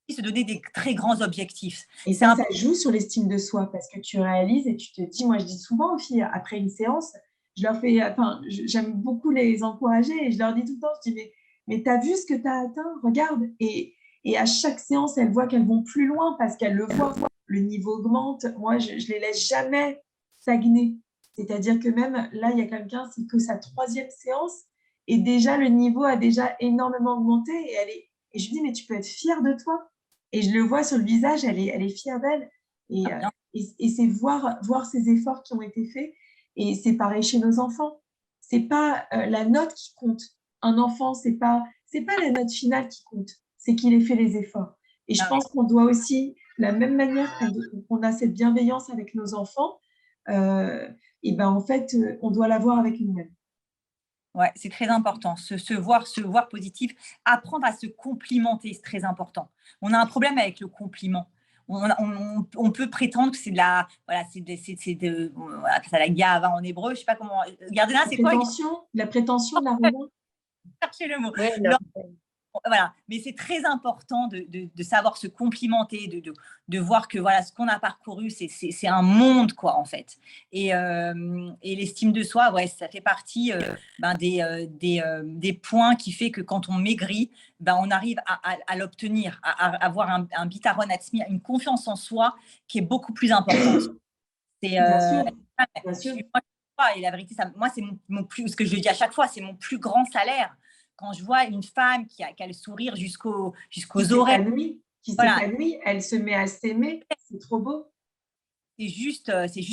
se donner des très grands objectifs. Et ça joue sur l'estime de soi parce que tu réalises et tu te dis, moi je dis souvent aux filles après une séance, je leur fais, enfin, j'aime beaucoup les encourager et je leur dis tout le temps, je dis, mais tu as vu ce que tu as atteint, regarde. Et à chaque séance, elles voient qu'elles vont plus loin parce qu'elles le voient, le niveau augmente. Moi, je les laisse jamais stagner. C'est-à-dire que même là, il y a quelqu'un, c'est que sa 3e séance et déjà le niveau a déjà énormément augmenté et je lui dis, mais tu peux être fière de toi. Et je le vois sur le visage, elle est fière d'elle. Et c'est voir ces efforts qui ont été faits. Et c'est pareil chez nos enfants. C'est pas la note qui compte. Un enfant, c'est pas la note finale qui compte. C'est qu'il ait fait les efforts. Et je pense qu'on doit aussi, de la même manière qu'on a cette bienveillance avec nos enfants, et ben en fait, on doit l'avoir avec nous-mêmes. Ouais, c'est très important. Se voir positif, apprendre à se complimenter, c'est très important. On a un problème avec le compliment. On peut prétendre que c'est de la, voilà, on appelle ça la gava en hébreu, je sais pas comment. Regardez là, c'est quoi? La prétention de la romance. Cherchez le mot. Ouais, voilà, mais c'est très important de savoir se complimenter, de voir que voilà, ce qu'on a parcouru, c'est un monde, quoi, en fait. Et l'estime de soi, ouais, ça fait partie des points qui fait que quand on maigrit, on arrive à l'obtenir, à avoir un bitaron atzmi, une confiance en soi qui est beaucoup plus importante. Bien sûr. Bien sûr. Et la vérité, moi, c'est mon plus, ce que je dis à chaque fois, c'est mon plus grand salaire. Quand je vois une femme qui a le sourire jusqu'aux oreilles, qui s'épanouit, elle se met à s'aimer, c'est trop beau. C'est juste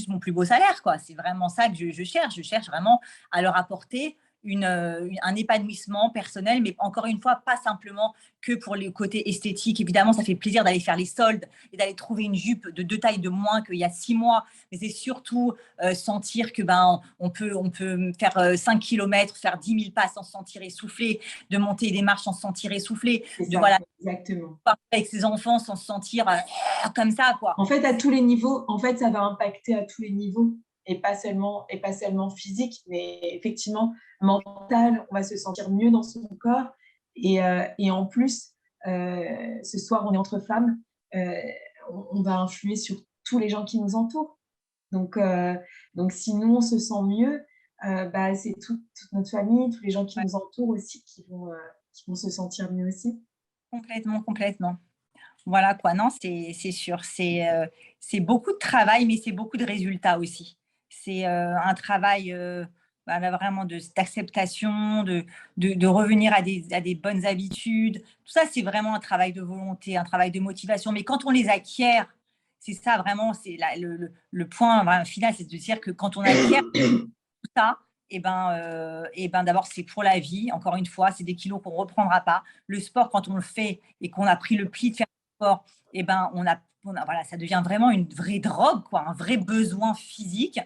mon plus beau salaire, quoi. C'est vraiment ça que je cherche. Je cherche vraiment à leur apporter un épanouissement personnel, mais encore une fois, pas simplement que pour le côté esthétique. Évidemment, ça fait plaisir d'aller faire les soldes et d'aller trouver une jupe de 2 tailles de moins qu'il y a 6 mois, mais c'est surtout sentir que on peut faire 5 km, faire 10 000 pas sans se sentir essoufflé, de monter des marches sans se sentir essoufflé, exactement. Parler avec ses enfants sans se sentir comme ça, quoi. En fait, à tous les niveaux, en fait, ça va impacter à tous les niveaux. Et pas seulement physique, mais effectivement mental, on va se sentir mieux dans son corps. Et en plus, ce soir, on est entre femmes, on va influer sur tous les gens qui nous entourent. Donc si nous, on se sent mieux, c'est toute notre famille, tous les gens qui nous entourent aussi qui vont se sentir mieux aussi. Complètement. Voilà, quoi. Non, c'est sûr. C'est beaucoup de travail, mais c'est beaucoup de résultats aussi. C'est un travail vraiment d'acceptation, de revenir à des bonnes habitudes. Tout ça, c'est vraiment un travail de volonté, un travail de motivation. Mais quand on les acquiert, c'est ça vraiment, c'est le point final, c'est de dire que quand on acquiert tout ça, d'abord, c'est pour la vie. Encore une fois, c'est des kilos qu'on ne reprendra pas. Le sport, quand on le fait et qu'on a pris le pli de faire du sport, voilà, ça devient vraiment une vraie drogue, quoi, un vrai besoin physique.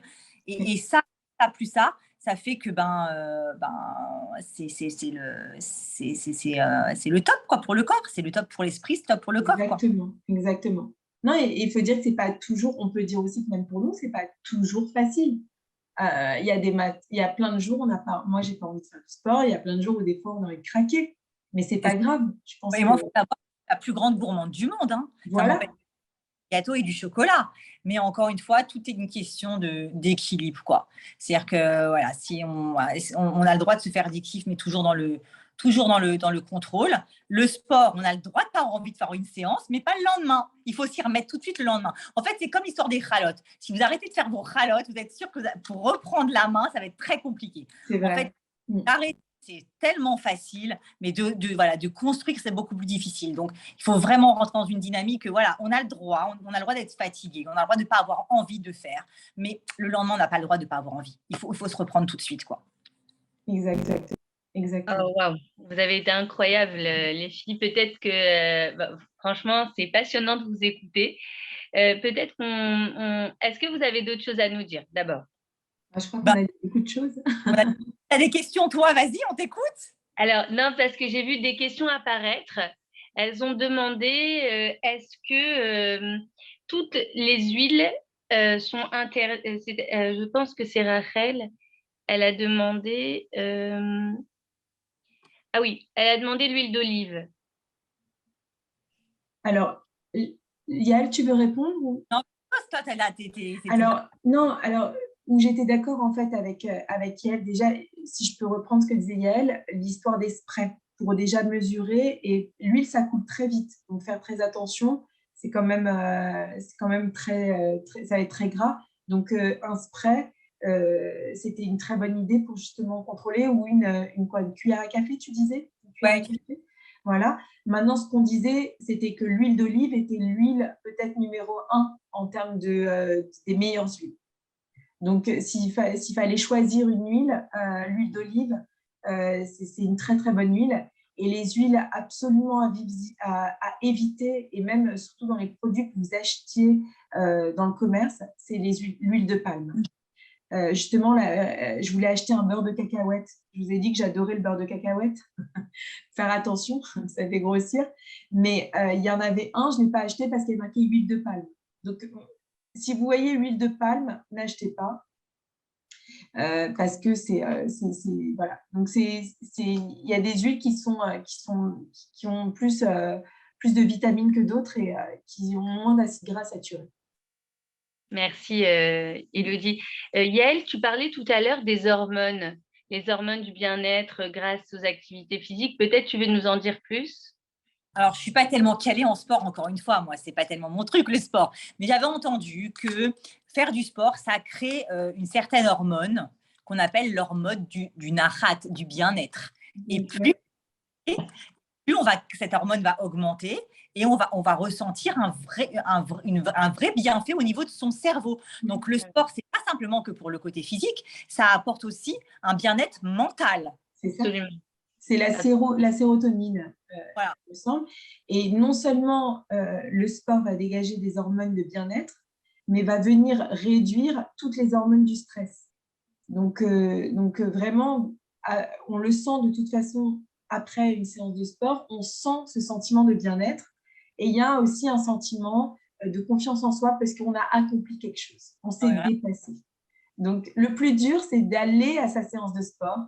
Et ça plus ça fait que c'est le top, quoi, pour le corps. C'est le top pour l'esprit, c'est top pour le corps. Exactement. Non, et il faut dire que c'est pas toujours, on peut dire aussi que même pour nous, c'est pas toujours facile. Il y a plein de jours, moi, j'ai pas envie de faire du sport. Il y a plein de jours où des fois, on aurait craqué. Mais c'est pas grave. Je pense moi, il faut savoir la plus grande gourmande du monde. Hein. Voilà. gâteau et du chocolat. Mais encore une fois, tout est une question d'équilibre, quoi. C'est-à-dire que voilà, si on a le droit de se faire des kiffs, mais toujours dans le contrôle. Le sport, on a le droit de pas avoir envie de faire une séance, mais pas le lendemain. Il faut s'y remettre tout de suite le lendemain. En fait, c'est comme l'histoire des chalotes. Si vous arrêtez de faire vos chalotes, vous êtes sûr que pour reprendre la main, ça va être très compliqué. C'est vrai. En fait, arrêter, c'est tellement facile, mais de construire, c'est beaucoup plus difficile. Donc, il faut vraiment rentrer dans une dynamique. Voilà, on a le droit d'être fatigué, on a le droit de ne pas avoir envie de faire, mais le lendemain, on n'a pas le droit de ne pas avoir envie. Il faut se reprendre tout de suite, quoi. Exactement. Oh, waouh, vous avez été incroyables, les filles. Peut-être que, franchement, c'est passionnant de vous écouter. Peut-être Est-ce que vous avez d'autres choses à nous dire d'abord? Je crois qu'on a dit beaucoup de choses. Tu as des questions, toi? Vas-y, on t'écoute. Alors, non, parce que j'ai vu des questions apparaître. Elles ont demandé est-ce que toutes les huiles sont intéressantes. Je pense que c'est Rachel. Elle a demandé. Ah oui, elle a demandé l'huile d'olive. Alors, Yael, tu veux répondre ou... Non, toi, Alors, où j'étais d'accord en fait avec Yael, déjà, si je peux reprendre ce que disait Yael, l'histoire des sprays, pour déjà mesurer, et l'huile, ça coule très vite, donc faire très attention, c'est quand même très, ça va être très gras. Donc, un spray, c'était une très bonne idée pour justement contrôler, ou une cuillère à café, tu disais? Une cuillère à café. Voilà. Maintenant, ce qu'on disait, c'était que l'huile d'olive était l'huile peut-être numéro 1 en termes des meilleures huiles. Donc, s'il fallait choisir une huile, l'huile d'olive, c'est une très, très bonne huile. Et les huiles absolument à éviter, et même surtout dans les produits que vous achetiez dans le commerce, c'est l'huile de palme. Justement, je voulais acheter un beurre de cacahuète. Je vous ai dit que j'adorais le beurre de cacahuète. Faire attention, ça fait grossir. Mais il y en avait un, je ne l'ai pas acheté parce qu'il y avait marqué huile de palme. Donc, si vous voyez huile de palme, n'achetez pas. Parce que voilà. Donc, il y a des huiles qui ont plus de vitamines que d'autres et qui ont moins d'acides gras saturés. Merci, Élodie. Yael, tu parlais tout à l'heure des hormones, les hormones du bien-être grâce aux activités physiques. Peut-être tu veux nous en dire plus? Alors, je ne suis pas tellement calée en sport, encore une fois. Moi, ce n'est pas tellement mon truc, le sport. Mais j'avais entendu que faire du sport, ça crée une certaine hormone qu'on appelle l'hormone du nahat, du bien-être. Et plus cette hormone va augmenter et on va ressentir un vrai bienfait au niveau de son cerveau. Donc, le sport, ce n'est pas simplement que pour le côté physique, ça apporte aussi un bien-être mental. C'est ça. C'est la sérotonine, voilà. il me semble. Et non seulement le sport va dégager des hormones de bien-être, mais va venir réduire toutes les hormones du stress. Donc vraiment, on le sent de toute façon après une séance de sport, on sent ce sentiment de bien-être. Et il y a aussi un sentiment de confiance en soi parce qu'on a accompli quelque chose. On s'est dépassé. Donc, le plus dur, c'est d'aller à sa séance de sport.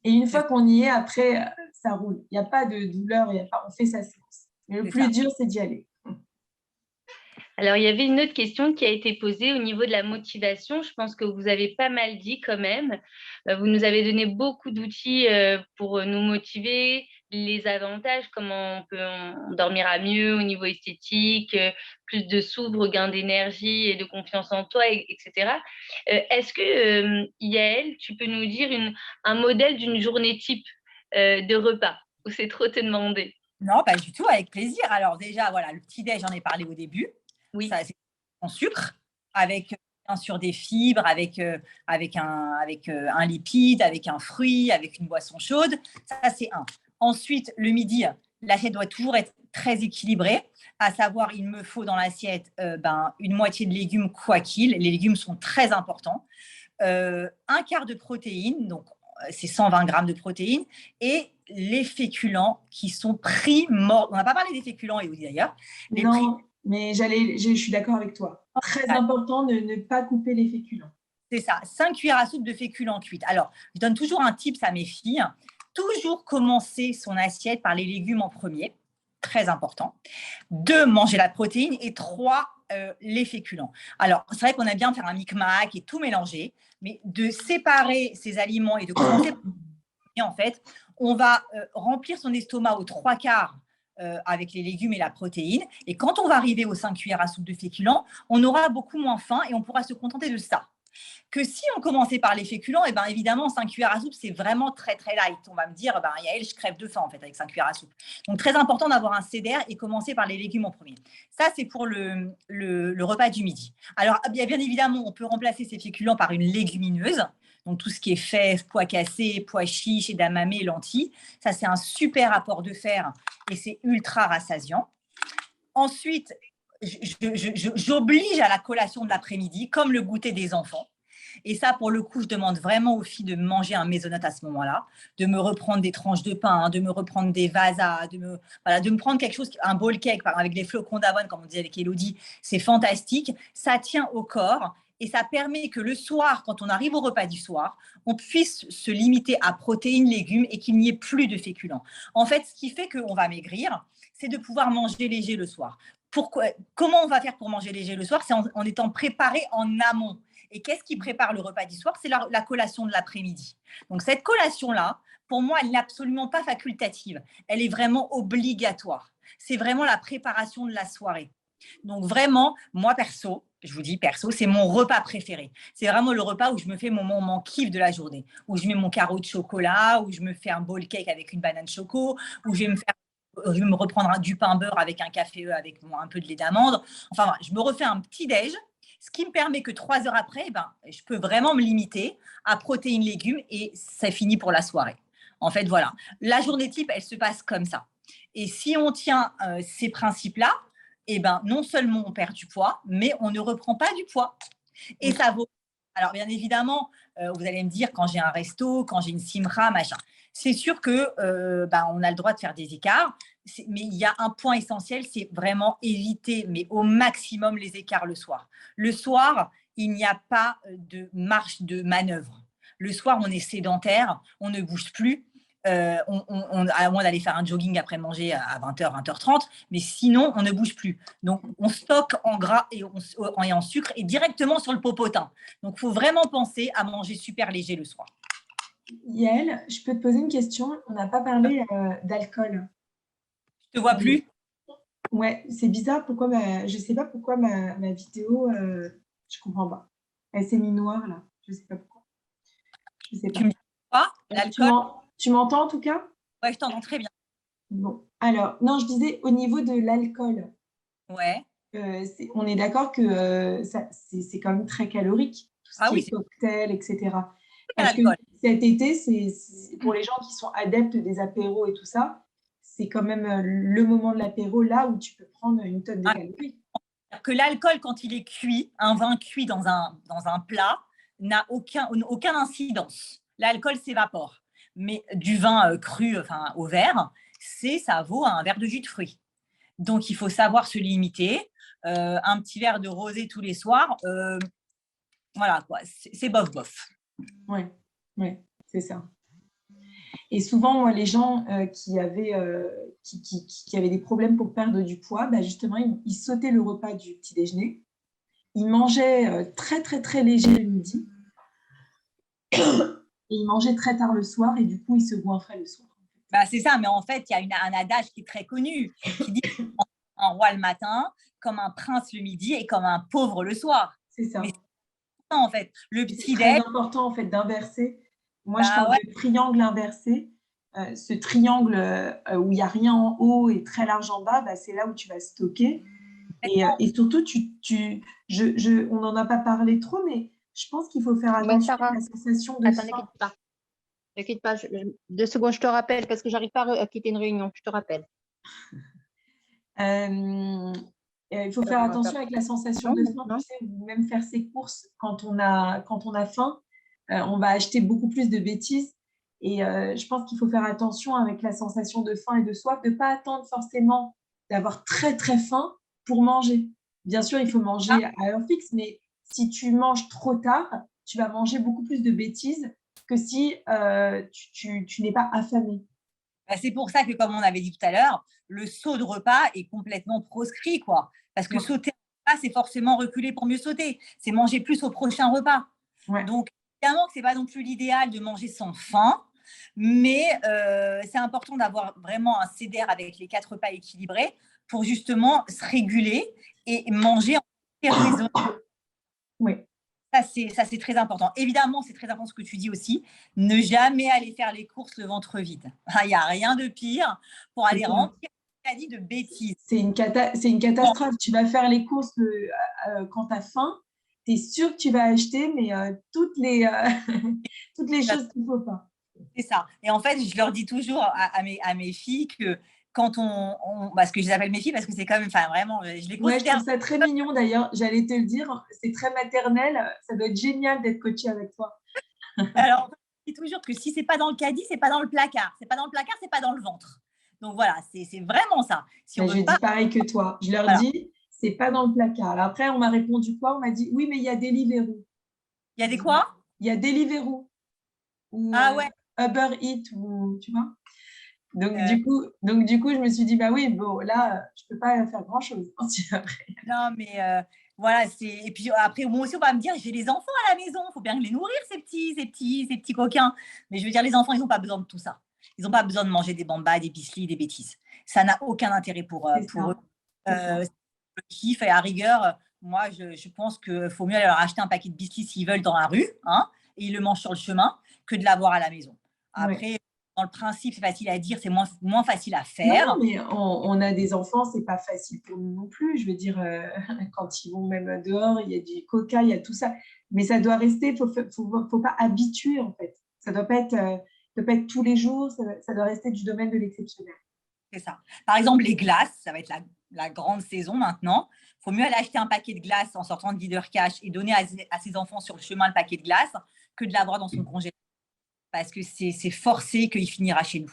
Et une fois qu'on y est, après, ça roule. Il n'y a pas de douleur, on fait sa séance. Mais le plus dur, c'est d'y aller. Alors, il y avait une autre question qui a été posée au niveau de la motivation. Je pense que vous avez pas mal dit quand même. Vous nous avez donné beaucoup d'outils pour nous motiver, les avantages, comment on dormira mieux au niveau esthétique, plus de souffle, gain d'énergie et de confiance en toi, etc. Est-ce que, Yael, tu peux nous dire un modèle d'une journée type de repas, ou c'est trop te demander? Non, pas du tout, avec plaisir. Alors déjà, voilà, le petit-déj, j'en ai parlé au début. Oui. Ça, c'est en sucre, avec bien sûr des fibres, avec un lipide, avec un fruit, avec une boisson chaude. Ça, c'est un. Ensuite, le midi, l'assiette doit toujours être très équilibrée, à savoir, il me faut dans l'assiette une moitié de légumes quoi qu'il. Les légumes sont très importants. Un quart de protéines, donc c'est 120 grammes de protéines, et les féculents qui sont primordiaux. On n'a pas parlé des féculents, Élodie, d'ailleurs. Mais je suis d'accord avec toi. Très important de ne pas couper les féculents. C'est ça, 5 cuillères à soupe de féculents cuits. Alors, je donne toujours un tips à mes filles. Toujours commencer son assiette par les légumes en premier. très important. 2, manger la protéine. Et 3, les féculents. Alors, c'est vrai qu'on aime bien faire un micmac et tout mélanger, mais de séparer ces aliments et de commencer, en fait, on va remplir son estomac aux 3/4 avec les légumes et la protéine. Et quand on va arriver aux 5 cuillères à soupe de féculents, on aura beaucoup moins faim et on pourra se contenter de ça. Que si on commençait par les féculents, et évidemment, 5 cuillères à soupe, c'est vraiment très, très light. On va me dire, Yael, je crève de faim, en fait, avec 5 cuillères à soupe. Donc, très important d'avoir un CDR et commencer par les légumes en premier. Ça, c'est pour le repas du midi. Alors, bien évidemment, on peut remplacer ces féculents par une légumineuse. Donc, tout ce qui est fèves, pois cassés, pois chiches, edamame, lentilles. Ça, c'est un super apport de fer et c'est ultra rassasiant. Ensuite, j'oblige à la collation de l'après-midi, comme le goûter des enfants. Et ça, pour le coup, je demande vraiment aux filles de manger un maisonnette à ce moment-là, de me reprendre des tranches de pain, de me reprendre des vasas, de me prendre quelque chose, un bowl cake avec des flocons d'avoine, comme on disait avec Élodie. C'est fantastique. Ça tient au corps et ça permet que le soir, quand on arrive au repas du soir, on puisse se limiter à protéines, légumes et qu'il n'y ait plus de féculents. En fait, ce qui fait qu'on va maigrir, c'est de pouvoir manger léger le soir. Comment on va faire pour manger léger le soir? C'est en étant préparé en amont. Et qu'est-ce qui prépare le repas du soir? C'est la collation de l'après-midi. Donc, cette collation-là, pour moi, elle n'est absolument pas facultative. Elle est vraiment obligatoire. C'est vraiment la préparation de la soirée. Donc, vraiment, moi, perso, je vous dis perso, c'est mon repas préféré. C'est vraiment le repas où je me fais mon moment kiff de la journée, où je mets mon carreau de chocolat, où je me fais un bowl cake avec une banane choco, où je vais me reprendre du pain beurre avec un café avec un peu de lait d'amande. Enfin, voilà, je me refais un petit déj, ce qui me permet que 3 heures après, je peux vraiment me limiter à protéines, légumes et ça finit pour la soirée. En fait, voilà. La journée type, elle se passe comme ça. Et si on tient ces principes-là, non seulement on perd du poids, mais on ne reprend pas du poids. Et ça vaut. Alors, bien évidemment, vous allez me dire, quand j'ai un resto, quand j'ai une simra, machin, c'est sûr que on a le droit de faire des écarts, mais il y a un point essentiel, c'est vraiment éviter, mais au maximum, les écarts le soir. Le soir, il n'y a pas de marge de manœuvre. Le soir, on est sédentaire, on ne bouge plus. À moins d'aller faire un jogging après manger à 20h, 20h30, mais sinon, on ne bouge plus. Donc, on stocke en gras et en sucre et directement sur le popotin. Donc, il faut vraiment penser à manger super léger le soir. Yael, je peux te poser une question? On n'a pas parlé d'alcool. Je te vois plus? Ouais, c'est bizarre. Je ne sais pas pourquoi ma vidéo, je ne comprends pas. Elle s'est mise noire, là. Je ne sais pas pourquoi. Je sais pas. Tu me dis quoi? L'alcool? Tu m'entends en tout cas? Ouais, je t'entends très bien. Bon, alors, non, je disais au niveau de l'alcool. Ouais. On est d'accord que c'est quand même très calorique, tout ce qui est cocktail, etc. Parce que cet été, pour les gens qui sont adeptes des apéros et tout ça, c'est quand même le moment de l'apéro là où tu peux prendre une tonne de calories. Que l'alcool, quand il est cuit, un vin cuit dans un plat, n'a aucune incidence. L'alcool s'évapore. Mais du vin cru, au verre, ça vaut un verre de jus de fruits. Donc, il faut savoir se limiter. Un petit verre de rosé tous les soirs, voilà, quoi. C'est bof. Oui, c'est ça. Et souvent, moi, les gens qui avaient des problèmes pour perdre du poids, justement, ils sautaient le repas du petit déjeuner. Ils mangeaient très, très, très léger le midi. Et ils mangeaient très tard le soir et du coup, ils se goinfraient le soir. C'est ça, mais en fait, il y a un adage qui est très connu qui dit un roi le matin, comme un prince le midi et comme un pauvre le soir. C'est ça. Mais c'est ça, en fait. Le petit déj. C'est très important, en fait, d'inverser. Moi, je parle de triangle inversé. Ce triangle où il n'y a rien en haut et très large en bas, c'est là où tu vas stocker. Et surtout, on n'en a pas parlé trop, mais je pense qu'il faut faire attention à la sensation de faim. Attends, ne quitte pas. 2 secondes, je te rappelle, parce que je n'arrive pas à quitter une réunion. Je te rappelle. Il faut faire attention avec la sensation de faim. Tu sais, même faire ses courses quand on a faim, on va acheter beaucoup plus de bêtises. Et je pense qu'il faut faire attention avec la sensation de faim et de soif, de ne pas attendre forcément d'avoir très, très faim pour manger. Bien sûr, il faut manger à heure fixe, mais si tu manges trop tard, tu vas manger beaucoup plus de bêtises que si tu n'es pas affamé. Bah, c'est pour ça que, comme on avait dit tout à l'heure, le saut de repas est complètement proscrit, quoi. Parce que sauter un repas, c'est forcément reculer pour mieux sauter. C'est manger plus au prochain repas. Ouais. Donc, évidemment que ce n'est pas non plus l'idéal de manger sans faim, mais c'est important d'avoir vraiment un CDR avec les 4 repas équilibrés pour justement se réguler et manger en raison. Oui. Ça, c'est très important. Évidemment, c'est très important ce que tu dis aussi. Ne jamais aller faire les courses le ventre vide. Il n'y a rien de pire pour aller remplir un caddie de bêtises. C'est une catastrophe. Tu vas faire les courses quand tu as faim. Tu es sûr que tu vas acheter, mais toutes les choses qu'il ne faut pas. C'est ça. Et en fait, je leur dis toujours à mes filles que quand parce que je les appelle mes filles parce que c'est quand même, enfin vraiment, je les considère. Ouais, je trouve ça très mignon d'ailleurs. J'allais te le dire, c'est très maternel. Ça doit être génial d'être coachée avec toi. Alors, je dis toujours que si c'est pas dans le caddie, c'est pas dans le placard. C'est pas dans le placard, c'est pas dans le ventre. Donc voilà, c'est vraiment ça. Si on je dis pareil que toi. Je leur dis, c'est pas dans le placard. Alors après, on m'a répondu quoi? On m'a dit, oui, mais il y a Deliveroo. Il y a des quoi? Il y a Deliveroo. Ah ouais. Uber Eats, ou tu vois. Donc, du coup, je me suis dit, bah oui, bon, là, je ne peux pas faire grand-chose. Non, mais voilà, et puis après, moi aussi, on va me dire, j'ai les enfants à la maison, il faut bien les nourrir, ces petits coquins. Mais je veux dire, les enfants, ils n'ont pas besoin de tout ça. Ils n'ont pas besoin de manger des bambas, des biscuits, des bêtises. Ça n'a aucun intérêt pour eux. Le kiff, et à rigueur, moi, je pense qu'il faut mieux leur acheter un paquet de biscuits s'ils veulent dans la rue, hein, et ils le mangent sur le chemin, que de l'avoir à la maison. Après, dans le principe, c'est facile à dire, c'est moins facile à faire. Non, mais on a des enfants, c'est pas facile pour nous non plus. Je veux dire, quand ils vont même dehors, il y a du coca, il y a tout ça. Mais ça doit rester, il ne faut pas habituer en fait. Ça ne doit pas être tous les jours, ça doit rester du domaine de l'exceptionnel. C'est ça. Par exemple, les glaces, ça va être la grande saison maintenant. Il faut mieux aller acheter un paquet de glaces en sortant de Leader Cash et donner à ses enfants sur le chemin le paquet de glaces que de l'avoir dans son congélateur. Parce que c'est forcé qu'il finira chez nous.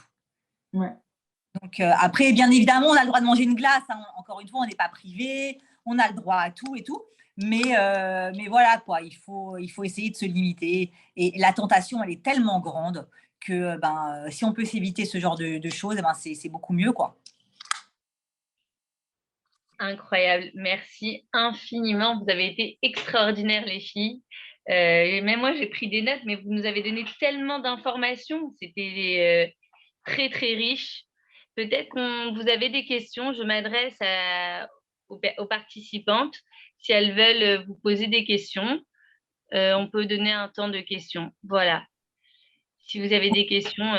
Ouais. Donc, après, bien évidemment, on a le droit de manger une glace. Hein. Encore une fois, on n'est pas privé. On a le droit à tout et tout. Mais voilà, quoi. Il faut essayer de se limiter. Et la tentation, elle est tellement grande que si on peut s'éviter ce genre de choses, c'est beaucoup mieux, quoi. Incroyable. Merci infiniment. Vous avez été extraordinaires, les filles. Et même moi, j'ai pris des notes, mais vous nous avez donné tellement d'informations. C'était très, très riche. Peut-être que vous avez des questions. Je m'adresse aux participantes. Si elles veulent vous poser des questions, on peut donner un temps de questions. Voilà. Si vous avez des questions,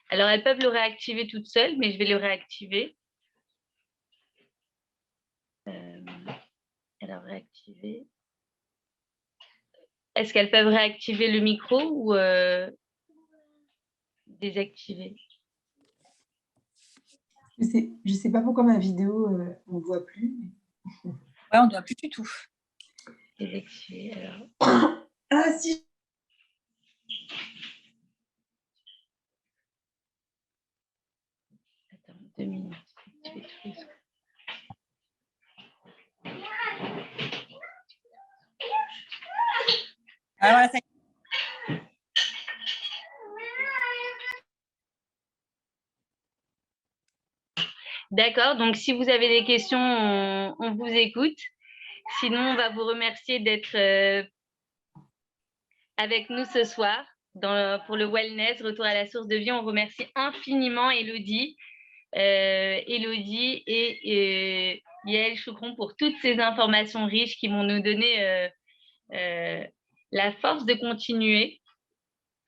alors elles peuvent le réactiver toutes seules, mais je vais le réactiver. Alors, réactiver. Est-ce qu'elles peuvent réactiver le micro ou désactiver? Je sais pas pourquoi ma vidéo, on ne voit plus. Ouais, on ne voit plus du tout. Désactiver, alors. Ah, si. Attends, 2 minutes. Ah, voilà, ça y est. D'accord, donc si vous avez des questions, on vous écoute. Sinon, on va vous remercier d'être avec nous ce soir pour le wellness, retour à la source de vie. On remercie infiniment Élodie et Yael Choucron pour toutes ces informations riches qui vont nous donner la force de continuer.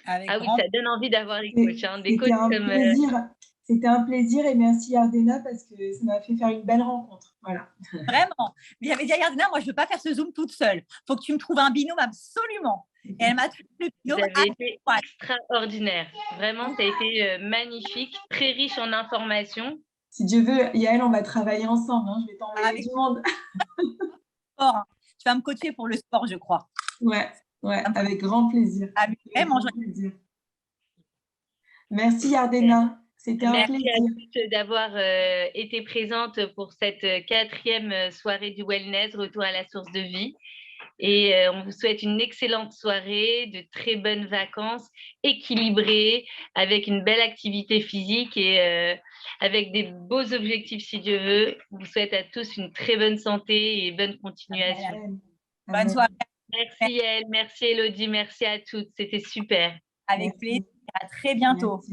Oui, ça donne envie d'avoir des coachs. Des coachs comme… C'était un plaisir et merci Yardena parce que ça m'a fait faire une belle rencontre. Voilà. Vraiment. Mais j'avais dit à Yardena, moi je ne veux pas faire ce Zoom toute seule. Il faut que tu me trouves un binôme absolument. Et elle m'a trouvé le binôme. Vous avez été extraordinaire. Vraiment, ça a été magnifique, très riche en informations. Si Dieu veut, Yael, on va travailler ensemble. Hein. Je vais t'envoyer du monde. Sport, hein. Tu vas me coacher pour le sport, je crois. Ouais, avec grand plaisir. Vraiment, plaisir. Merci Yardena. C'était un plaisir. Merci à tous d'avoir été présente pour cette 4e soirée du wellness, retour à la source de vie. Et on vous souhaite une excellente soirée, de très bonnes vacances, équilibrées, avec une belle activité physique et avec des beaux objectifs si Dieu veut. On vous souhaite à tous une très bonne santé et bonne continuation. Amen. Bonne soirée. Merci Yael, merci Elodie, merci à toutes. C'était super. Avec Merci. plaisir. À très bientôt. Merci.